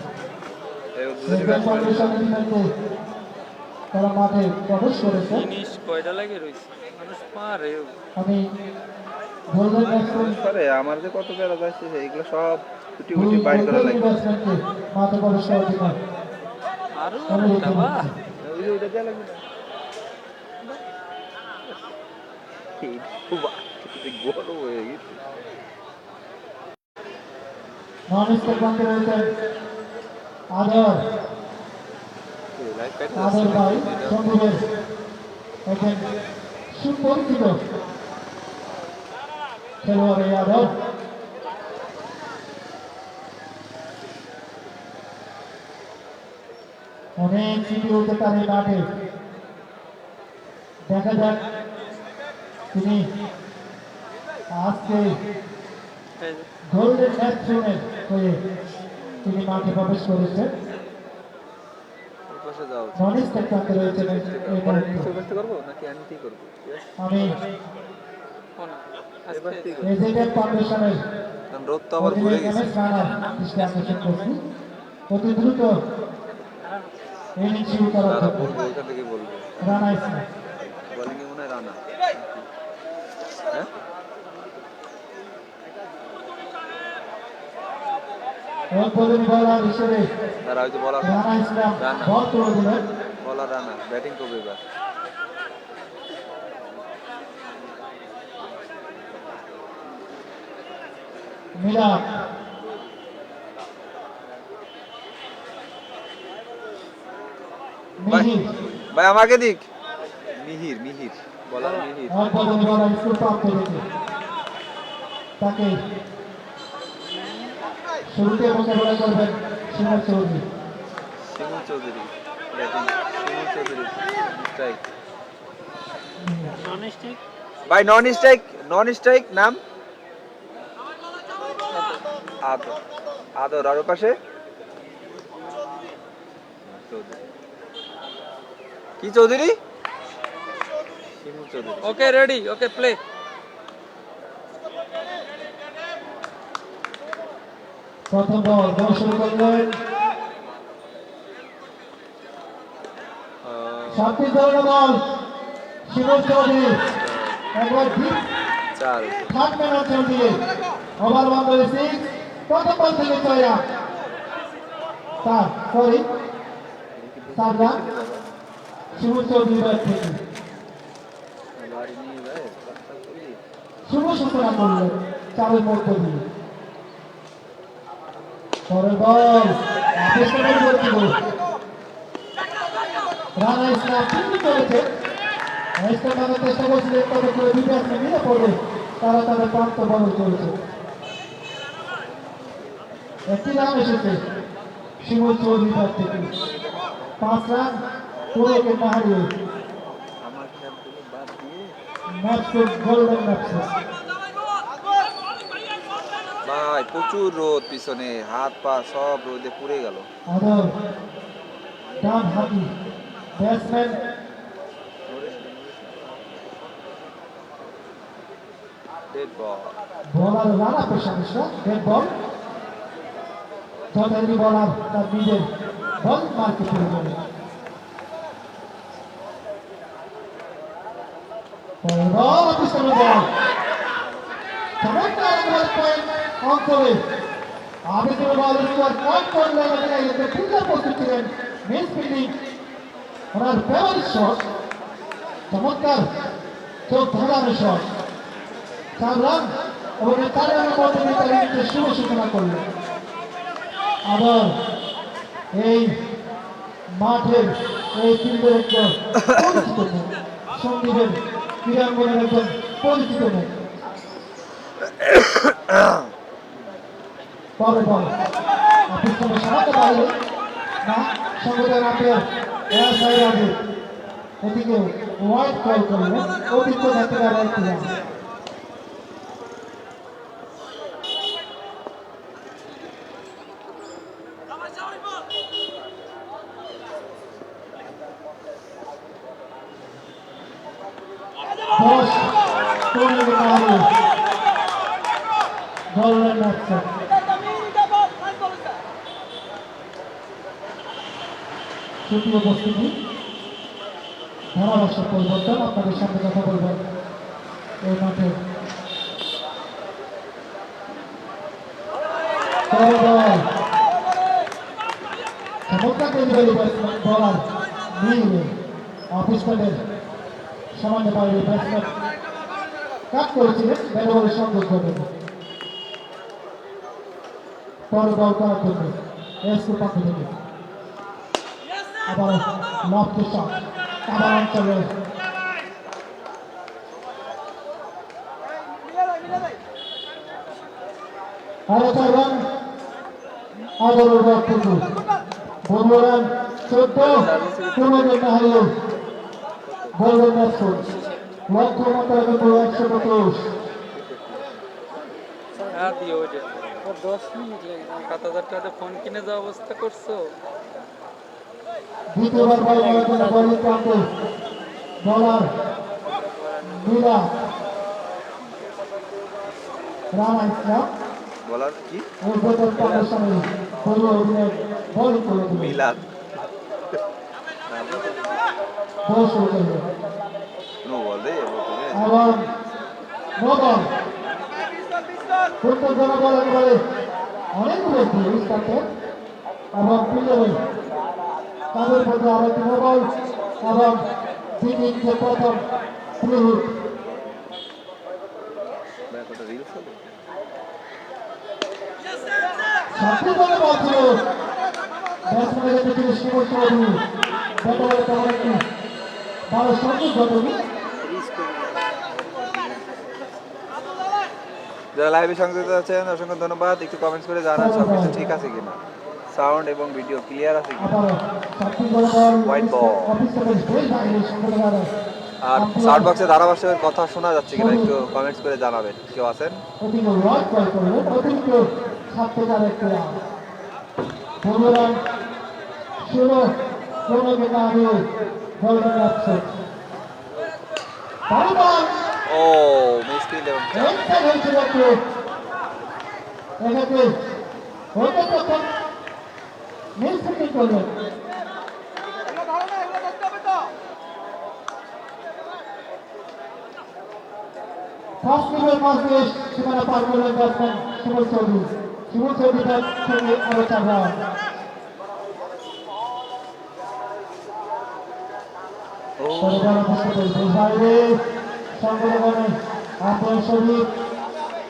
এই উদ্বোধনী ব্যাটসম্যানকে তারা মাঠে প্রবেশ করেছে। জিনিস কয়টা লাগে রয়েছে মানুষ পারে আমি গোল্ডেন ব্যাটসম্যান আরে আমার যে কত প্যারা যাচ্ছে এইগুলো সব কুটি কুটি বাইর করা লাগে। ব্যাটসম্যানকে মাঠে প্রবেশ করার জন্য আরো অনুরোধ বাবা জানাচ্ছি। ওই যে ওইটা দেয়া লাগবে না এই বাবা গরম হয়ে গেছে। নন স্টেট বান্ধে রয়েছেন আদর এই লাইফ কাটে আদর ভাই সঙ্গীদের একজন সুপরিচিত খেলোয়াড় এই আদর। অনেক স্মৃতি হতে পারে মাঠে, দেখা যাক তিনি আজকে গোল্ডেন ম্যাচের হয়ে তিনি মাঠে প্রবেশ করেছেন। ওই পাশে যাও। নন স্টেট প্রান্তে রয়েছেন এই পরে মুহূর্তে। নিচে বসতে করবো নাকি আমি কি করবো? আমি এবার ঠিক রেজিডেন্ট ফাউন্ডেশনের কারণ রোদ তো আবার ঘুরে গেছে। দৃষ্টি আকর্ষণ করছি অতি দ্রুত ইনিংস শুরু করার তারা জন্য। বলবে ওইখান থেকে বলবে রানা ইসলাম বোলিং এ মনে হয় রানা। হ্যাঁ উদ্বোধনী বলার হিসেবে তারা হয়তো বলার রানা ইসলাম রানা। বল তুলে দিলেন। বলার রানা ব্যাটিং করবে এবার। মিলাদ ভাই মিহির ভাই আমাকে দিক মিহির মিহির বলার মিহির। উদ্বোধনী বলার স্কুল প্রাপ্ত থেকে তাকে শুরুতে মোকাবেলা করবেন শিমুল চৌধুরী। শিমুল চৌধুরী ব্যাটিং শিমুল চৌধুরী স্ট্রাইক। নন স্টিক ভাই নন স্ট্রাইক নাম আদর আদর আর ওর পাশে চৌধুরী। কি Chowdhury? Shimul Chowdhury. Okay ready okay play প্রথম বল শুরু করলেন সাতটি ধরনের বল শিমুল চৌধুরী একবার ঠিক চার থার্ড ম্যান অঞ্চল দিয়ে ওভার 1 প্রথম বল থেকে 6 রান চার রান শিমুল চৌধুরী ব্যাট থেকে বাড়ি নিয়ে যায় শুভ সূচনা করলেন চারের মধ্য দিয়ে। পরের বল আবিষ্কার করছিল রানা ইসলাম কিন্তু করেছে ইসলাম মারার চেষ্টা করছিলেন, তবে করে দুই ব্যাটসম্যান নিয়ে পড়বে তারা তাদের প্রান্ত বদল করেছে। একটি রান এসেছে শিমুল চৌধুরী ব্যাট থেকে 5 রান পুরোকে না হারিয়ে আমার খেয়ালগুলো বাদ দিয়ে ম্যাচ গোল্ডেন ম্যাচ। ভাই প্রচুর রোদ পিছনে হাত পা সব রোদে পুড়ে গেল। আদর ডান হাতি ব্যাটসম্যান ডেড বল বলার রানা পেশামেশা ডেড বল যথারীতি বলার তার নিজের বল মার্কে চলে যাবে। অফিসারের বল চমৎকার একবার পয়েন্ট অঞ্চলে আবেদন বল স্কোর পয়েন্ট করলেন এখানে ফিল্ডার প্রস্তুত ছিলেন মিস ফিল্ডিং ওনার ফেভারিট শট চমৎকার চোখ ধাঁধানো শট 4 রান এবং 4 রানের মধ্যে তার ইনিংসের শুভ সূচনা করলেন আবার এই মাঠের এই ফিল্ডের একজন পরিচিত মুখ সন্দীপের ক্রীড়াঙ্গনের একজন পরিচিত মুখ পরে পরে পিছনে সামান্য বাইরে না সংগঠন আপনার এদিকে ওয়াইড কল করলেন অতিরিক্ত থাকতে পারে একটি রান দশ টুর্নামেন্টে পাওয়া বললেন ম্যাচে তৃতীয় উপস্থিতি ধারাভাষ্য পরিবর্তন আপনাদের সামনে কথা বলবেন এই মাঠে চমৎকার ডেলিভারি বলার নিয়ে অফিস প্যাডের সামান্য বাইরে ব্যাটসম্যান কাট করেছিলেন ব্যাটবলের সংযোগ ঘটে পরে বল করার জন্য এসকুর পক্ষ থেকে আবার লফটের শট আবার অঞ্চলে আরো 4 রান আবারও ব্যাট কিন্তু 15 রান 14 টুর্নামেন্ট না হারিয়ে বলবেন ম্যাচফুল লক্ষ্য মাত্রা কিন্তু 125 10 মিনিট লাগে 7,000 টাকা ফোন কিনে যাওয়া অবস্থা করছো দ্বিতীয়বার বল করার জন্য বলিং প্রান্তে বলার নীলা রানা ইসলাম বলার কি উদ্বোধন পাওয়ার সময় পূর্ব অধিনায়ক বলিং করে দিলেন মিলাদ বল শুরু করলেন নো বল দে এবং নো বল উত্তেজনা বল একেবারে অনেকগুলো দিয়ে স্টার্টে এবং ফিল্ডারে তাদের মধ্যে আরেকটি মোবাইল এবং ইনিংসের প্রথম ফ্রিহিট রিলস হবে সাতটি বলে বল ছিল ব্যাটসম্যানের কাছে ছিল শিবর চৌধুরী ব্যাটারে তেমন একটি ভালো সংযোগ ঘটেনি যারা লাইভে সংযুক্ত আছেন অসংখ্য ধন্যবাদ একটু কমেন্টস করে জানান সবকিছু ঠিক আছে কিনা সাউন্ড এবং ভিডিও ক্লিয়ার আছে কিনা আবার সাতটি বলে বল White ball. অফিস থেকে বেশ বাইরে সংগ্রহ আর সাউন্ড বক্সে ধারাভাষ্যের কথা শোনা যাচ্ছে কিনা একটু কমেন্টস করে জানাবেন কেউ আছেন ওদিকে ওয়াইড বল করলেন অতিরিক্ত 7 একটি রান 15 রান 16 টুর্নামেন্ট না হারিয়ে বলবেন ম্যাচফুল বল বল ও মিসফিল্ড এবং একটা হয়েছিল একটু এক্ষেত্রে ওটা তখন মিসফিল্ডিং করলেন ফার্স্ট মিডের মাঝ দিয়ে সীমানা পার করলেন ব্যাটসম্যান শিবর চৌধুরী শিবর চৌধুরী ব্যাট থেকে আরো 4 রান পরে বল মুশকিল বাইরে সংগ্রহণে আব্দুল শরীফ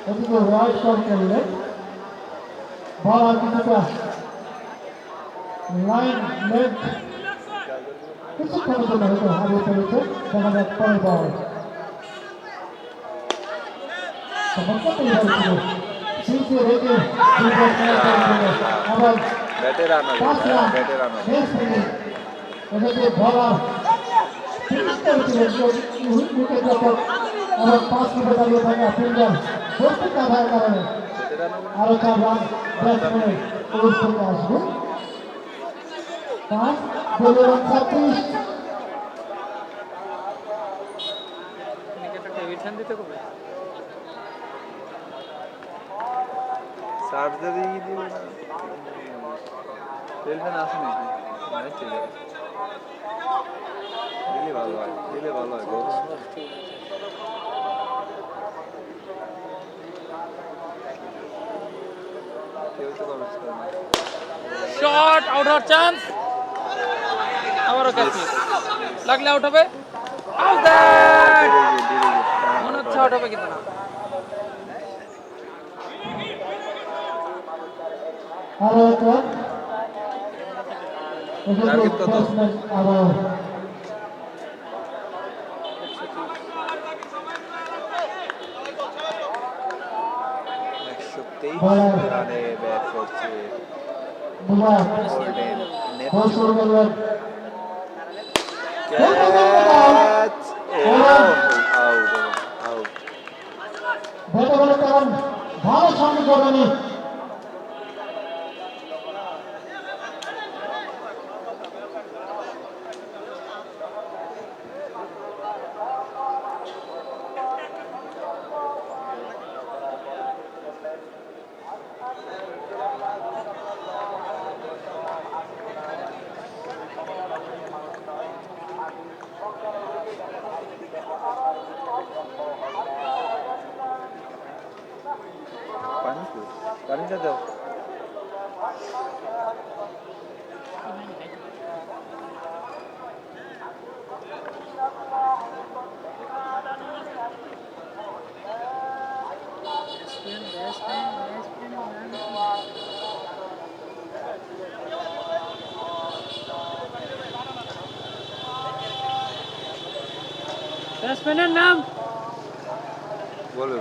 এদিকে ওয়াইড কল করলেন বল আর কিছুটা লাইন লেফট কিছুক্ষণের জন্য হয়তো হারিয়ে ফেলেছে দেখা যাক পরে বল চমৎকার ডেলিভারি ছিল সিসি রেখে আবার ব্যাটে রান হবে 5 রান ব্যাটে রান হবে নেক্সট ইনিংস এদিকে বলার উইকেট রক্ষক এবং 5 উইকেট দাঁড়িয়ে থাকা ফিল্ডার প্রস্তুত না থাকার কারণে ব্যাটে রান হবে আরো 4 রান ব্যাটসম্যানের ওর থেকে আসবে 5 বলে 36 একটা টেবিল ফ্যান দিতে কবে সার্জারি দিব না টেলফেন আসে নাকি নাই ঠিক আছে দিলে ভালো হয় গরম কেউ তো কমেন্টস করে না। শট আউট হওয়ার চান্স, আবারও ক্যাচ মিস, লাগলে আউট হবে। আউট দ্যাট, মনে হচ্ছে আউট হবে কিন্তু না। আরো একটা টার্গেট কত? ব্যাটসম্যান আবার 123 রানে ব্যাট করছে বুমরা গোল্ডেন বল শুরু করলেন। Catch, out out. ব্যাটে বলে তেমন ভালো সামনে করেনি। পানিটা দাও। ব্যাটসম্যানের নাম বলবে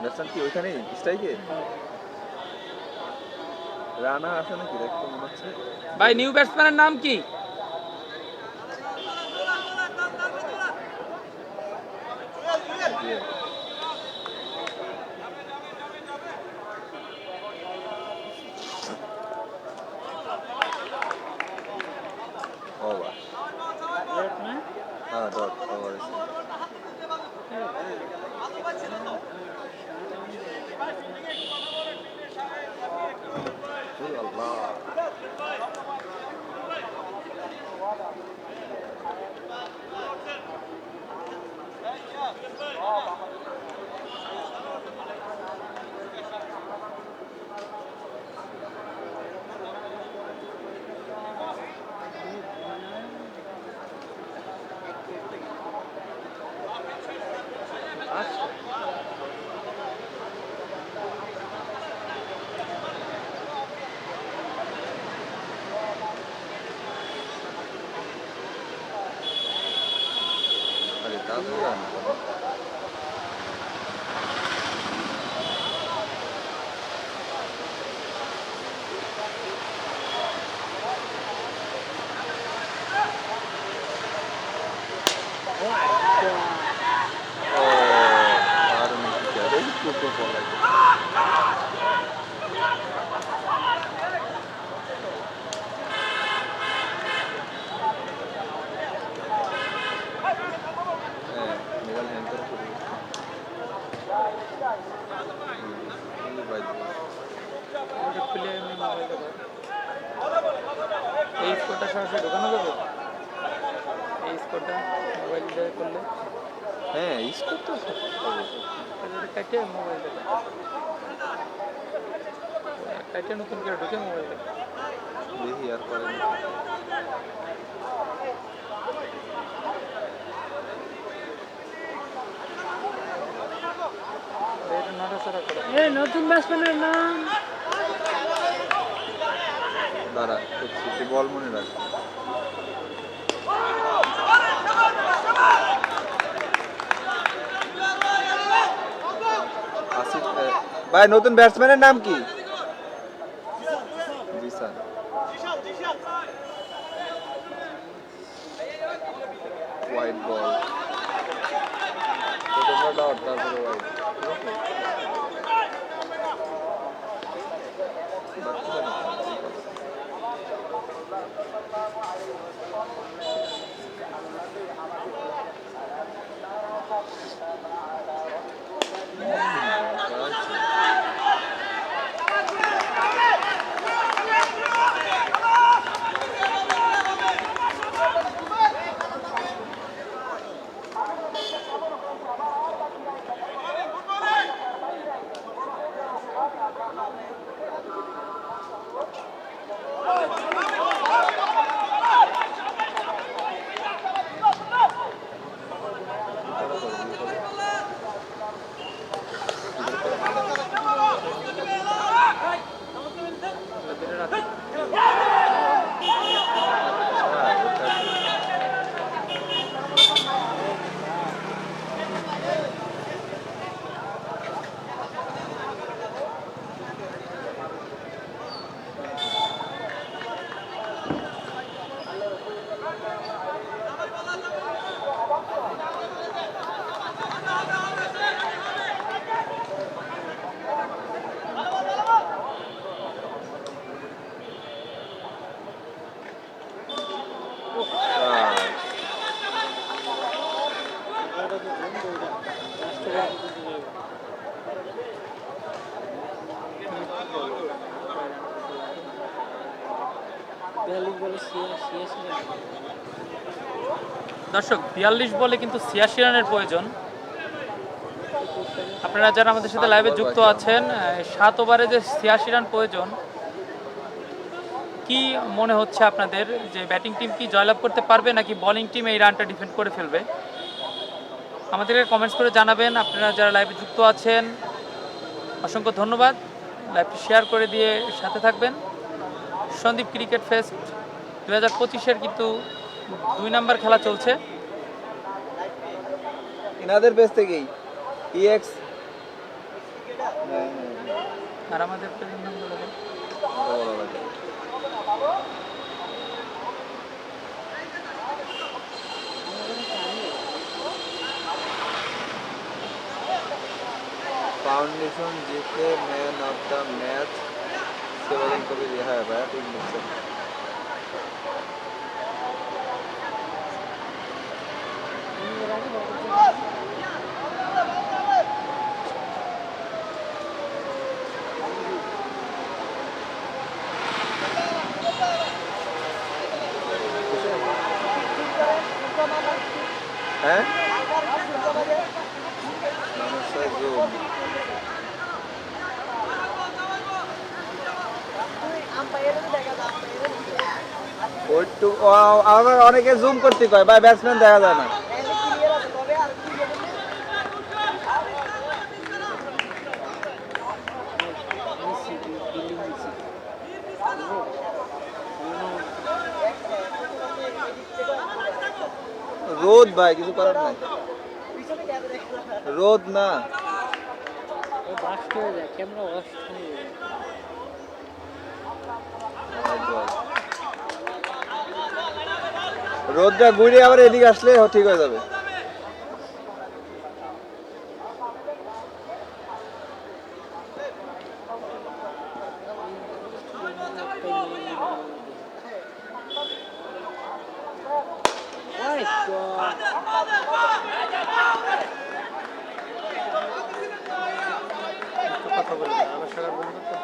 ব্যাটসম্যান কি ওইখানেই স্ট্রাইকে? রানা আছে নাকি দেখতে মনে হচ্ছে। ভাই, নিউ ব্যাটসম্যানের নাম কি? ওভার, হ্যাঁ ডট ওভার। আল্লাহ, আরে তাহলে রান এই স্কোরটা সরাসরি ঢোকানো যাবে? এই স্কোরটা মোবাইল দিয়ে করলে হ্যাঁ স্কোর তো কাটে মোবাইল কাটে নতুন করে ঢুকে মোবাইল দেখি আর করে নতুন ব্যাটসম্যানের নাম দাঁড়া করছি, তুই বল মনে রাখ। আসিফ ভাই, নতুন ব্যাটসম্যানের নাম কি? জিসান। হোয়াইট বল, তোমরা ডট, তারপরে হোয়াইট। দর্শক 42 বলে কিন্তু 86 রানের প্রয়োজন। আপনারা যারা আমাদের সাথে লাইভে যুক্ত আছেন, 7 ওভারে যে 86 রান প্রয়োজন, কি মনে হচ্ছে আপনাদের যে ব্যাটিং টিম কি জয়লাভ করতে পারবে নাকি বোলিং টিম এই রানটা ডিফেন্ড করে ফেলবে? আমাদেরকে কমেন্টস করে জানাবেন। আপনারা যারা লাইভে যুক্ত আছেন অসংখ্য ধন্যবাদ, লাইভটি শেয়ার করে দিয়ে সাথে থাকবেন। সন্দীপ ক্রিকেট ফেস্ট 2025-এর কিন্তু 2 নাম্বার খেলা চলছে। ইনাদের পেজ থেকেই EX আর আমাদের প্রেজেন্ট নাম বলে দেন। फाउंडेशन जीते मैन ऑफ द मैच से बदल को भी दिया है भाई टीम से हैं नमस्ते जूम আমার অনেকে জুম করতে কয় ভাই ব্যাটসম্যান দেখা যায় না রোদ ভাই কিছু করার নাই রোদ না রোদটা ঘুরে আবার এদিকে আসলে ঠিক হয়ে যাবে কথা বলে আমার সারা বন্ধু তো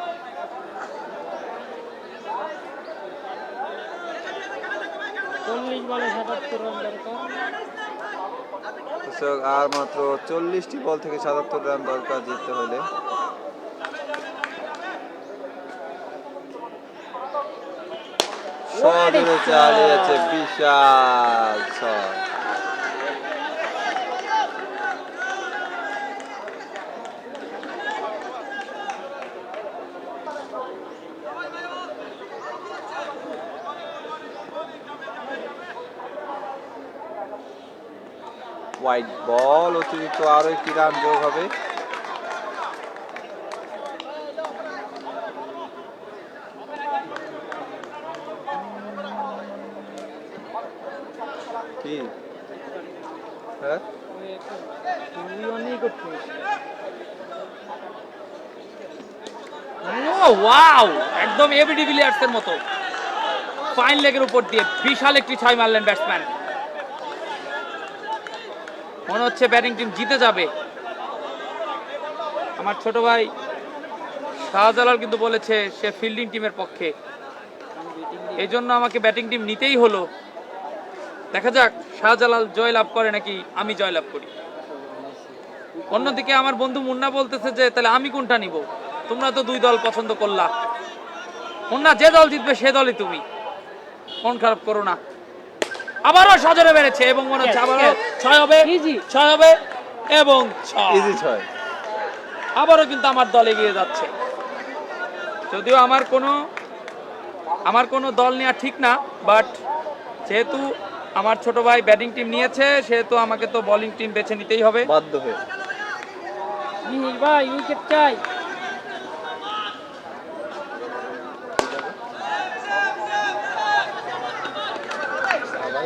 আর মাত্র 40টি বল থেকে 77 রান দরকার জিততে হলে সদরে চালিয়েছে বিশাল ছয় হোয়াইট বল অতিরিক্ত আরো একটি রান যোগ হবে কি হ্যাঁ ওয়াও একদম এবি ডিভিলিয়ার্সের মতো ফাইন লেগের উপর দিয়ে বিশাল একটি ছয় মারলেন ব্যাটসম্যান। মনে হচ্ছে ব্যাটিং টিম জিতে যাবে। আমার ছোট ভাই শাহজালাল কিন্তু বলেছে সে ফিল্ডিং টিমের পক্ষে, এই জন্য আমাকে ব্যাটিং টিম নিতেই হলো। দেখা যাক শাহজালাল জয় লাভ করে নাকি আমি জয় লাভ করি। অন্যদিকে আমার বন্ধু মুন্না বলতেছে যে তাহলে আমি কোনটা নিব, তোমরা তো দুই দল পছন্দ করলা, মুন্না যে দল জিতবে সে দলই তুমি, মন খারাপ করো না। আবারও সজরে বেড়েছে এবং মনে হচ্ছে আবারও ছয় হবে, ছয় হবে এবং ইজি ছয়। আবারও কিন্তু আমার দল এগিয়ে যাচ্ছে। যদিও আমার কোনো দল নেওয়া ঠিক না, বাট যেহেতু আমার ছোট ভাই ব্যাটিং টিম নিয়েছে সেহেতু আমাকে তো বোলিং টিম বেছে নিতেই হবে বাধ্য হয়ে। ভাই উইকেট চাই।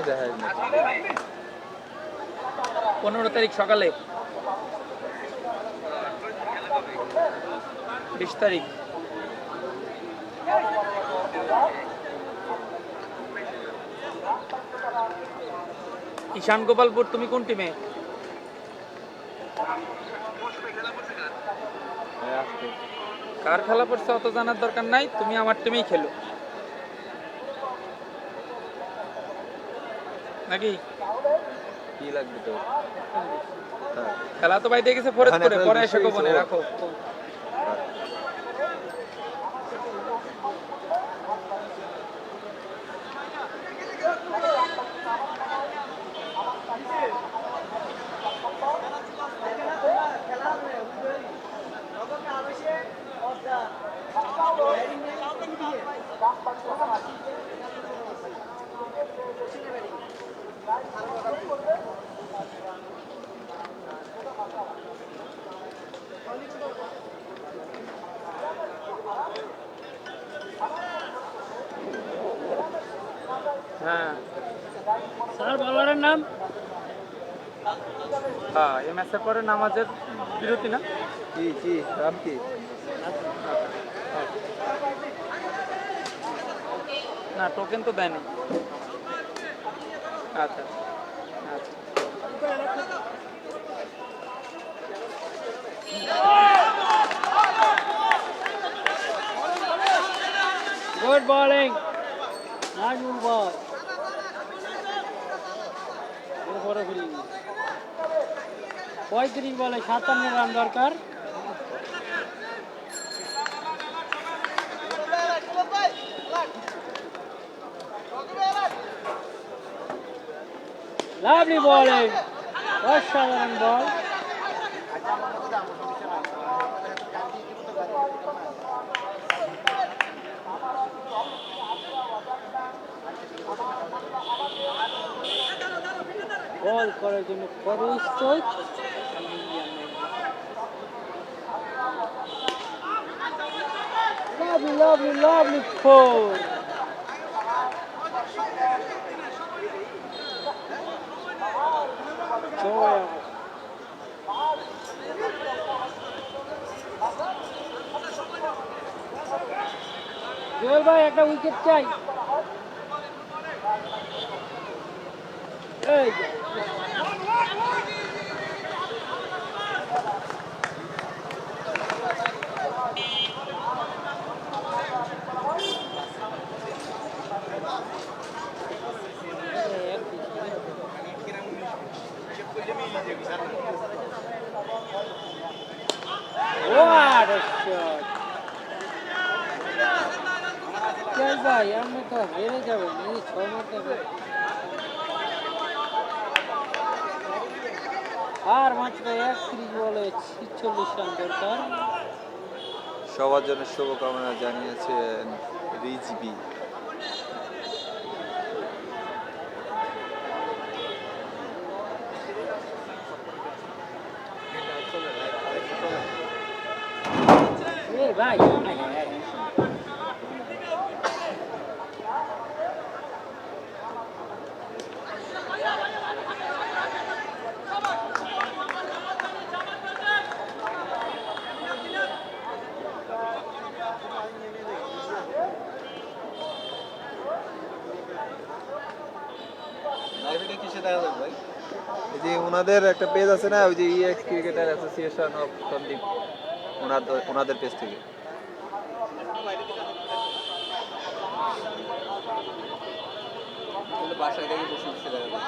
দেখা যাবে 15 তারিখ সকালে, 20 তারিখ ঈশান গোপালপুর। তুমি কোন টিমে? আজকে কার খেলা পড়ছে অত জানার দরকার নাই, তুমি আমার টিমেই খেলো নাকি? কি লাগবে তোর? হ্যাঁ। খেলা তো বাইরে গেছে ফরিদপুরে, NFL পরে এসে বিষয় গোপনে কিছু? রাখো। হ্যাঁ স্যার, বলারের নাম? হ্যাঁ, এই ম্যাচের পরে নামাজের বিরতি না? কি নাম কি? না, টোকেন তো দেয়নি। আচ্ছা আচ্ছা। গুড বলিং, নাজমুল বল। বড় ফিল্ডিং, 35 বলে 57 রান দরকার। লাভলি বলিং, অসাধারণ বল। বল করার জন্য প্রস্তুত। Lovely four. জুয়েল ভাই, একটা উইকেট চাই। এই যে। What a shot! জুয়েল ভাই, আপনি তো হেরে যাবেন, এই 6 মারতে হবে। আর মাত্র 31 বলে 46 রান দরকার। সবার জন্য শুভকামনা জানিয়েছেন রিজবি। এই ভাই, এই যে ওনাদের একটা পেজ আছে না, ওই যে ex cricketer association of Sandip, ওনাদের পেজ থেকে। বাসায় থেকে বসে বসে দেখা যায়।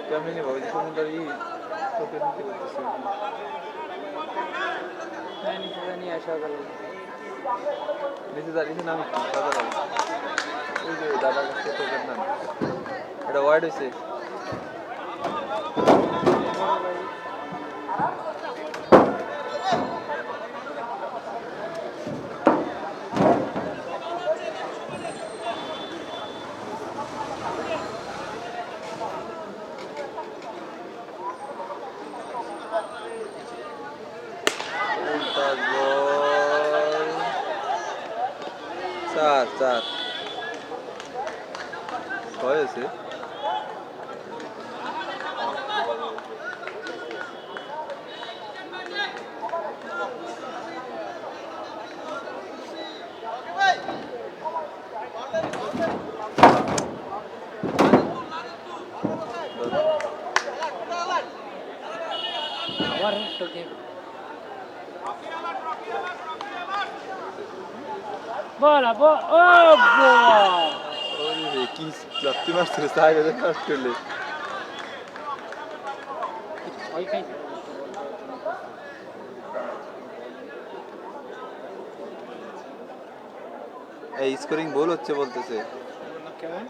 কেমনি নেবো ওই যে সমুদ্রের চোখে নিতে করতেছে। নিয়ে আসা গেল। নিচে দাঁড়িয়েছে নাম কি? সাধারণ ওই যে দাদার কাছে চোখের নাম এটা ওয়ার্ড হয়েছে। চার হয়েছে। বলা ও বল ওরে কি লাত্তি মারছিস সাইডে কাট করলে ছয় খাই এই স্কোরিং বল হচ্ছে বলতেছে কেমন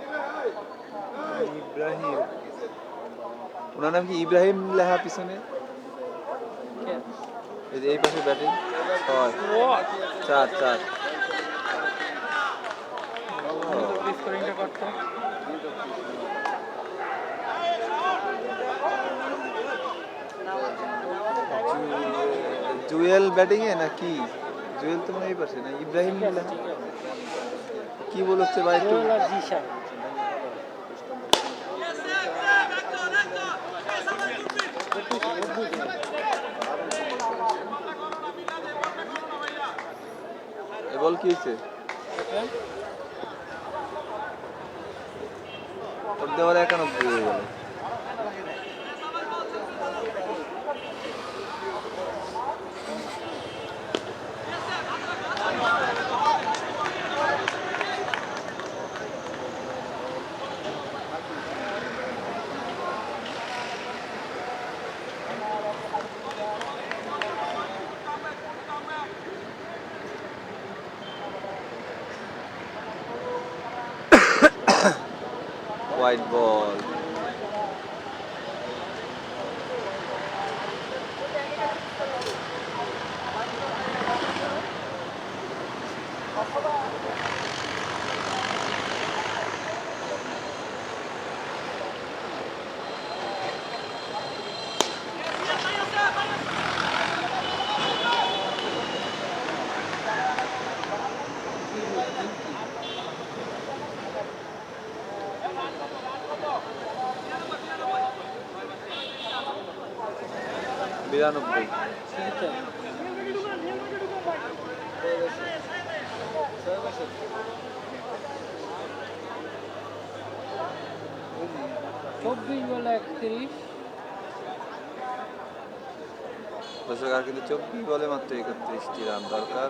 ইব্রাহিম ওনার নাম কি ইব্রাহিম লেখা পিছনে কে এই যে এই পাশে ব্যাটিং 6 ও 4 স্কোরিংটা করতে জুয়েল ব্যাটিং এ না কি জুয়েল তো মনে হয় এই পাশে না ইব্রাহিম লেখা কি বল হচ্ছে ভাই একটু জোলা জিশা এ বল কি হয়েছে ওর দেওয়ার 91 হয়ে গেল হোয়াইট বল বিরানব্বই চব্বিশ বলে 31 দর্শক আর কিন্তু 24 বলে মাত্র 31টি রান দরকার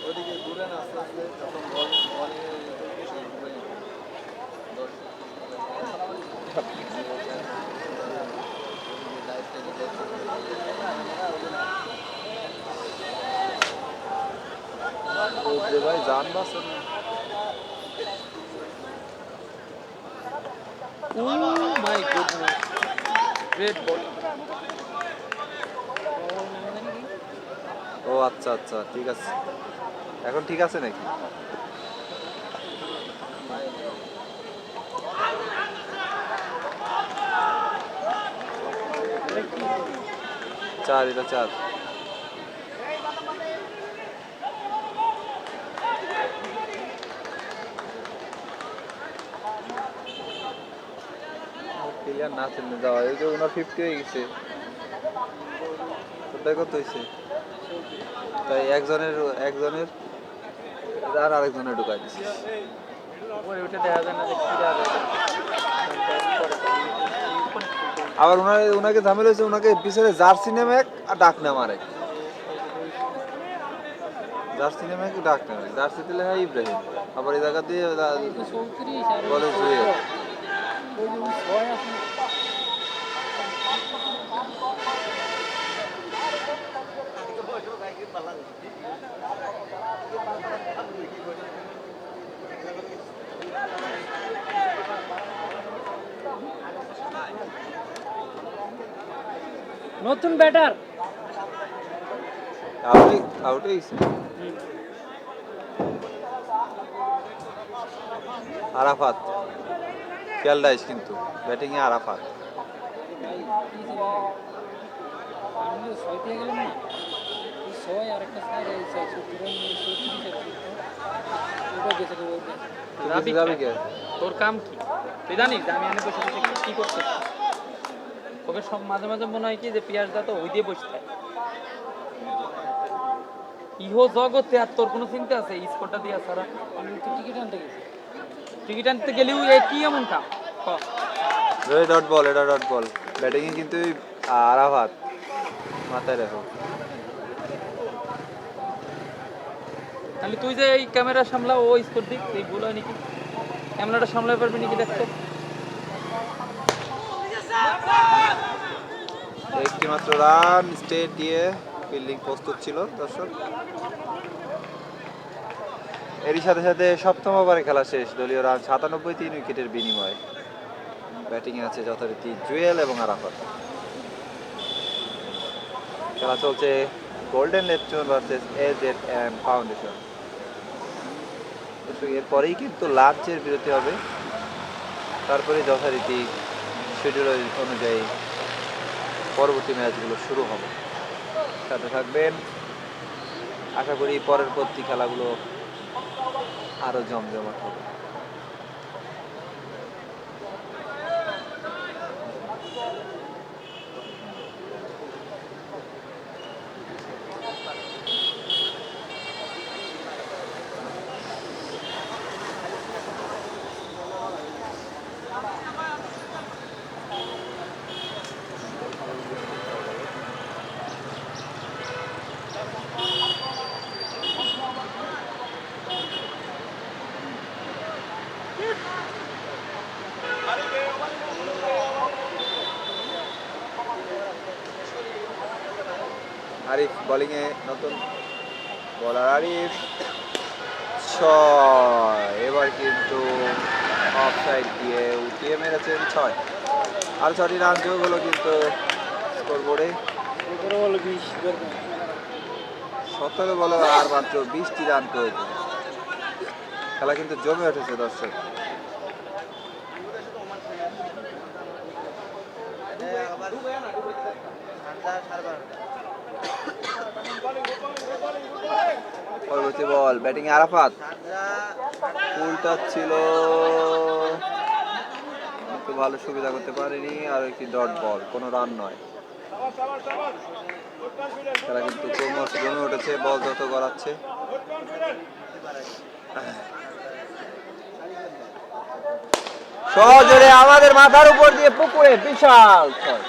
ওদিকে দূরে না আস্তে আস্তে তখন বল ভাই জান বাস ও মাই গুডনেস গ্রেট বল ও আচ্ছা আচ্ছা ঠিক আছে এখন ঠিক আছে নাকি চার এটা 4 প্লেয়ার না চিনতে যাওয়া এই যে ওনার 50 হয়ে গেছে ওটা কত হয়েছে তাই একজনের আর আরেকজনের ঢুকাই দিচ্ছে উপরে উঠে দেখা যায় না যে কি রাখে আবার ওনাকে ঝামেলা হয়েছে ওনাকে পিছনে জার্সি নেমে আর ডাক নাম আরেক জার্সি নেমে ডাক নাম জার্সি দিলে হয় ইব্রাহিম আবার এই জায়গা দিয়ে 34 আর বলে জুয়েল ওই যে 6 আছে নতুন ব্যাটার আউট হয়েছে আরাফাত খেয়াল রাখিস কিন্তু ব্যাটিং এ আরাফাত আমি 6 দিয়ে গেলাম না 6 আর একটা 4 এই 34 যাবে কে তোর কাম কি তুই জানিস আমি এনে বসে বসে কি করতে ওকে সব মাঝে মাঝে মনে হয় কি যে পিয়াস দা তো ওই দিয়ে বসে থাকে ইহো জগতে আর তোর কোনো চিন্তা আছে স্কোরটা দিয়া সারা আমি তো টিকিট আনতে গেছি টিকিট আনতে গেলেও কি এমন কাম ডট বল, এটা ডট বল। ব্যাটিং এ কিন্তু আরাফাত, মাথায় রাখো। তাহলে তুই যে এই ক্যামেরা সামলাও ও স্কোর দিক এই ভুল হয় নাকি ক্যামেরাটা সামলাতে পারবি নাকি দেখতো একটি মাত্র রান স্টেট দিয়ে ফিল্ডিং প্রস্তুত ছিল দর্শক। এরই সাথে সাথে সপ্তম ওভারে খেলা শেষ। দলীয় রান 97, 3 উইকেটের বিনিময়ে। ব্যাটিংয়ে আছে যথারীতি জুয়েল এবং আরাফাত। খেলা চলছে গোল্ডেন লেপচুন ভার্সেস AZM ফাউন্ডেশন। এরপরেই কিন্তু লাঞ্চের বিরতি হবে, তারপরে যথারীতি শিডিউল অনুযায়ী পরবর্তী ম্যাচগুলো শুরু হবে। সাথে থাকবেন, আশা করি পরবর্তী খেলাগুলো আরো জমজমাট হবে। আরিফ বোলিং এ, নতুন বলার আরিফ, 6। এবার কিন্তু অফ সাইড দিয়ে উঠিয়ে মেরেছেন 6। আর 6টি রান যোগ হলো কিন্তু স্কোর বোর্ডে। 17 বলে আর মাত্র 20টি রান প্রয়োজন। খেলা কিন্তু জমে উঠেছে দর্শক। পরবর্তী বল, ব্যাটিং এ আরাফাত, ফুলটা ছিল একটু ভালো সুবিধা করতে পারেনি। আর একটি ডট বল, কোনো রান নয়। খেলা কিন্তু ক্রমশ জমে উঠেছে, বল যত গড়াচ্ছে। সহজরে আমাদের মাথার উপর দিয়ে পুকুরে বিশাল 6।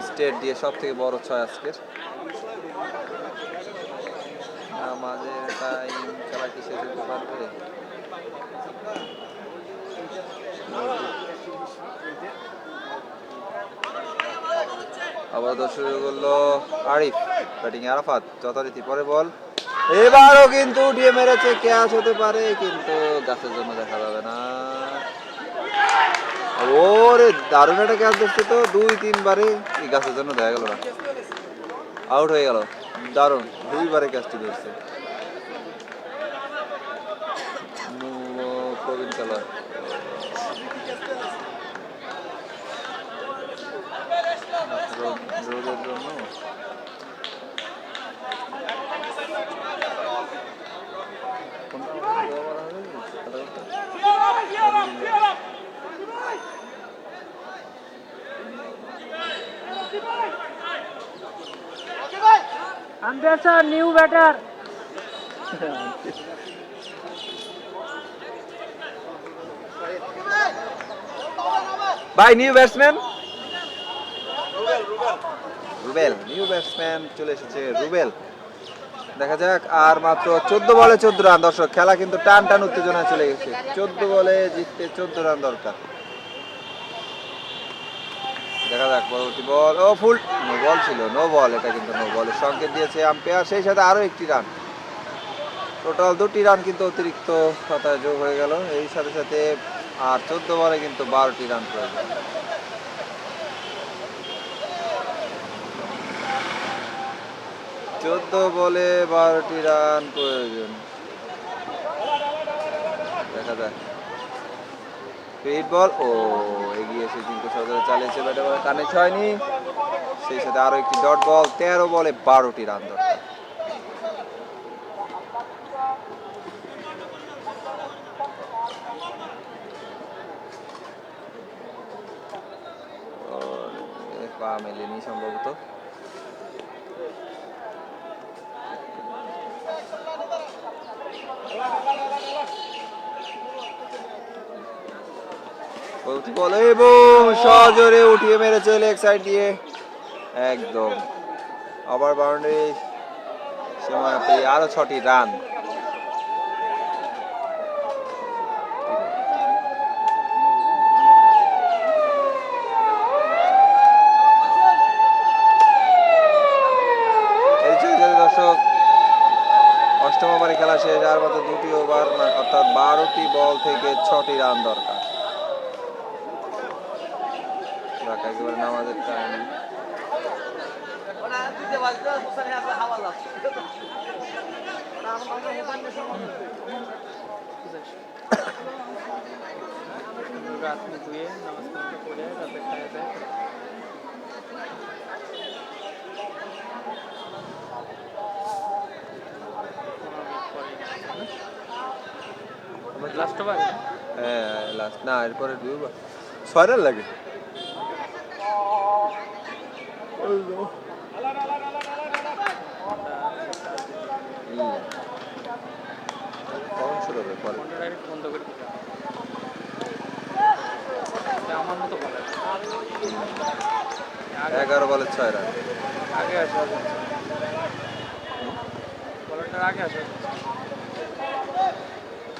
স্টেট দিয়ে সব থেকে বড় 6 আজকের। আমাদের টাইম খেলা কি শেষ হতে পারবে? আবার দর্শক করলো আরিফ, ব্যাটিং আরাফাত, যথারীতি পরে বল। এবারও কিন্তু উঠিয়ে মেরেছে, ক্যাচ হতে পারে কিন্তু গাছের জন্য দেখা যাবে না। ওরে দারুণ একটা ক্যাচ ধরছে তো, 2-3 বারে এই গাছের জন্য দেখা গেল না, আউট হয়ে গেল। দারুণ 2 বারে ক্যাচটি ধরছে প্রবীণ খেলোয়াড়। রোদের জন্য Anderson, new batter. Bye new batsman Rubel, new batsman চলে এসেছে রুবেল। দেখা যাক, আর মাত্র 14 বলে 14 রান। দর্শক, খেলা কিন্তু টান টান উত্তেজনায় চলে গেছে। 14 বলে জিততে 14 রান দরকার। দেখা যাক পরবর্তী বল। ও ফুল নো বল ছিল, নো বল। এটা কিন্তু নো বলের সংকেত দিয়েছে আম্পায়ার। সেই সাথে আরো একটি রান, টোটাল 2টি রান কিন্তু অতিরিক্ত খাতায় যোগ হয়ে গেল। এই সাথে সাথে আর 14 বলে কিন্তু 12টি রান প্রয়োজন। চোদ্দ বলে 12টি রান প্রয়োজন। দেখা যাক, ফিট বল। ও এগিয়ে এসে কিন্তু সজরে চালিয়েছে, ব্যাটে বলে কানে ছয়নি। সেই সাথে আরো একটি ডট বল। 13 বলে 12টি রান দরকার। পা মেলেনি সম্ভবত। বল এবং সজোরে উঠিয়ে মেরেছে লেগ সাইড দিয়ে একদম। আবার বাউন্ডারি সীমানা পেয়ে আরো 6টি রান। দর্শক, 8ম ওভারে খেলা শেষ, আর মাত্র 2টি ওভার, অর্থাৎ 12টি বল থেকে 6টি রান দরকার। একেবারে নামাজের টাইম। রাত ধুয়ে নামাজ কালাম পড়ে রাতে খাওয়া দাওয়া লাস্ট ওভার। হ্যাঁ লাস্ট না, এরপরে 2 ওভার 6 রান লাগে। কখন শুরু হবে পরে? ডাইরেক্ট বন্ধ করে দিতে আমার মতো বলে 11 বলে 6 রান। আগে আসা বলারটার আগে আসা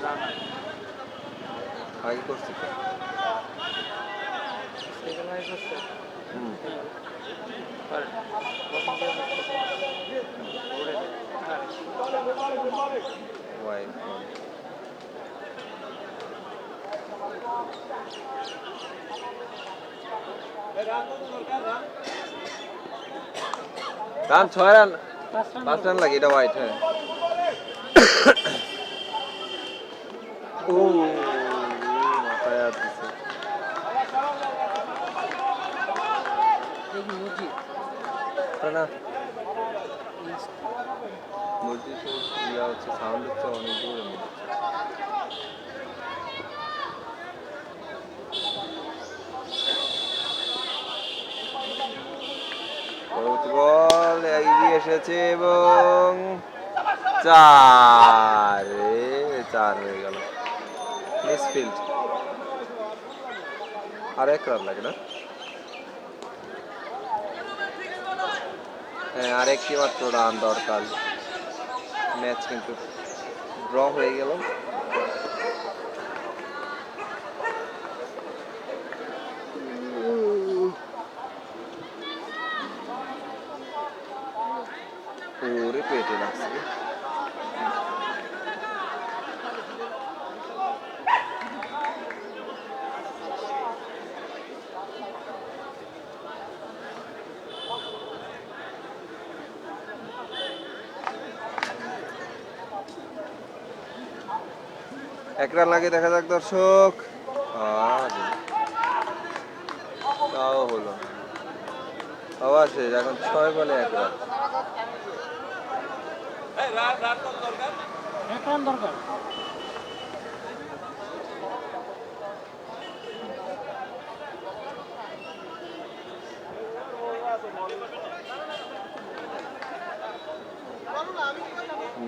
রান আগে করছি তো। স্টেবিলাইজ হচ্ছে হুম। पर ওয়াইড রান 6 রান 5 রান লাগে, এটা হোয়াইট। হ্যাঁ ও মাথায় আর দিছে। না মসজিদ ইয়া হচ্ছে, সাউন্ড হচ্ছে অনেক দূরে মনে হচ্ছে। পরবর্তী বল এগিয়ে এসেছে এবং 4 হয়ে গেল। মিসফিল্ড, আর 1 রান লাগে না? হ্যাঁ, আর একটি মাত্র রান দরকার। ম্যাচ কিন্তু ড্র হয়ে গেল। ওরে পেটে লাগছে। এক রান লাগে, দেখা যাক দর্শক। তাও হলো আবার শেষ। এখন 6 বলে 1 রান। দরকার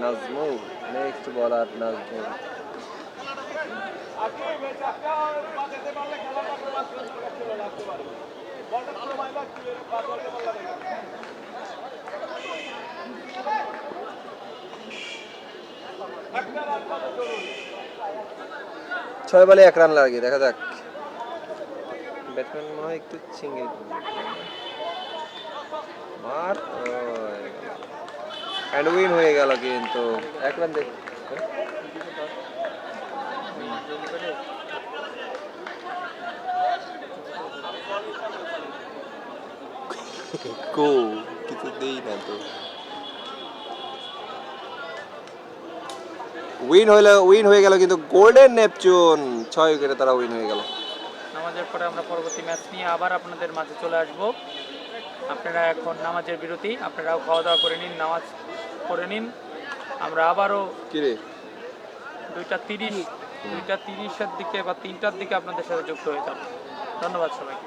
নাজমুল নেক্সট বলার নাজমুল। ছয় বলে 1 রান লাগে, দেখা যাক। ব্যাটসম্যান মনে হয় একটু সিঙ্গেল মার, এন্ড উইন হয়ে গেল কিন্তু 1 রান দেখ। কো কিছু দেই না তো। উইন হয়ে গেল কিন্তু গোল্ডেন নেপচুন 6 উইকেটে তারা উইন হয়ে গেল। নামাজের পরে আমরা পরবর্তী ম্যাচ নিয়ে আবার আপনাদের মাঝে চলে আসব। আপনারা এখন নামাজের বিরতি, আপনারাও খাওয়া দাওয়া করে নিন, নামাজ পড়ে নিন। আমরা আবারও কিরে 2:30-2:30-এর দিকে বা 3টার দিকে আপনাদের সাথে যুক্ত হয়ে যাব। ধন্যবাদ সবাইকে।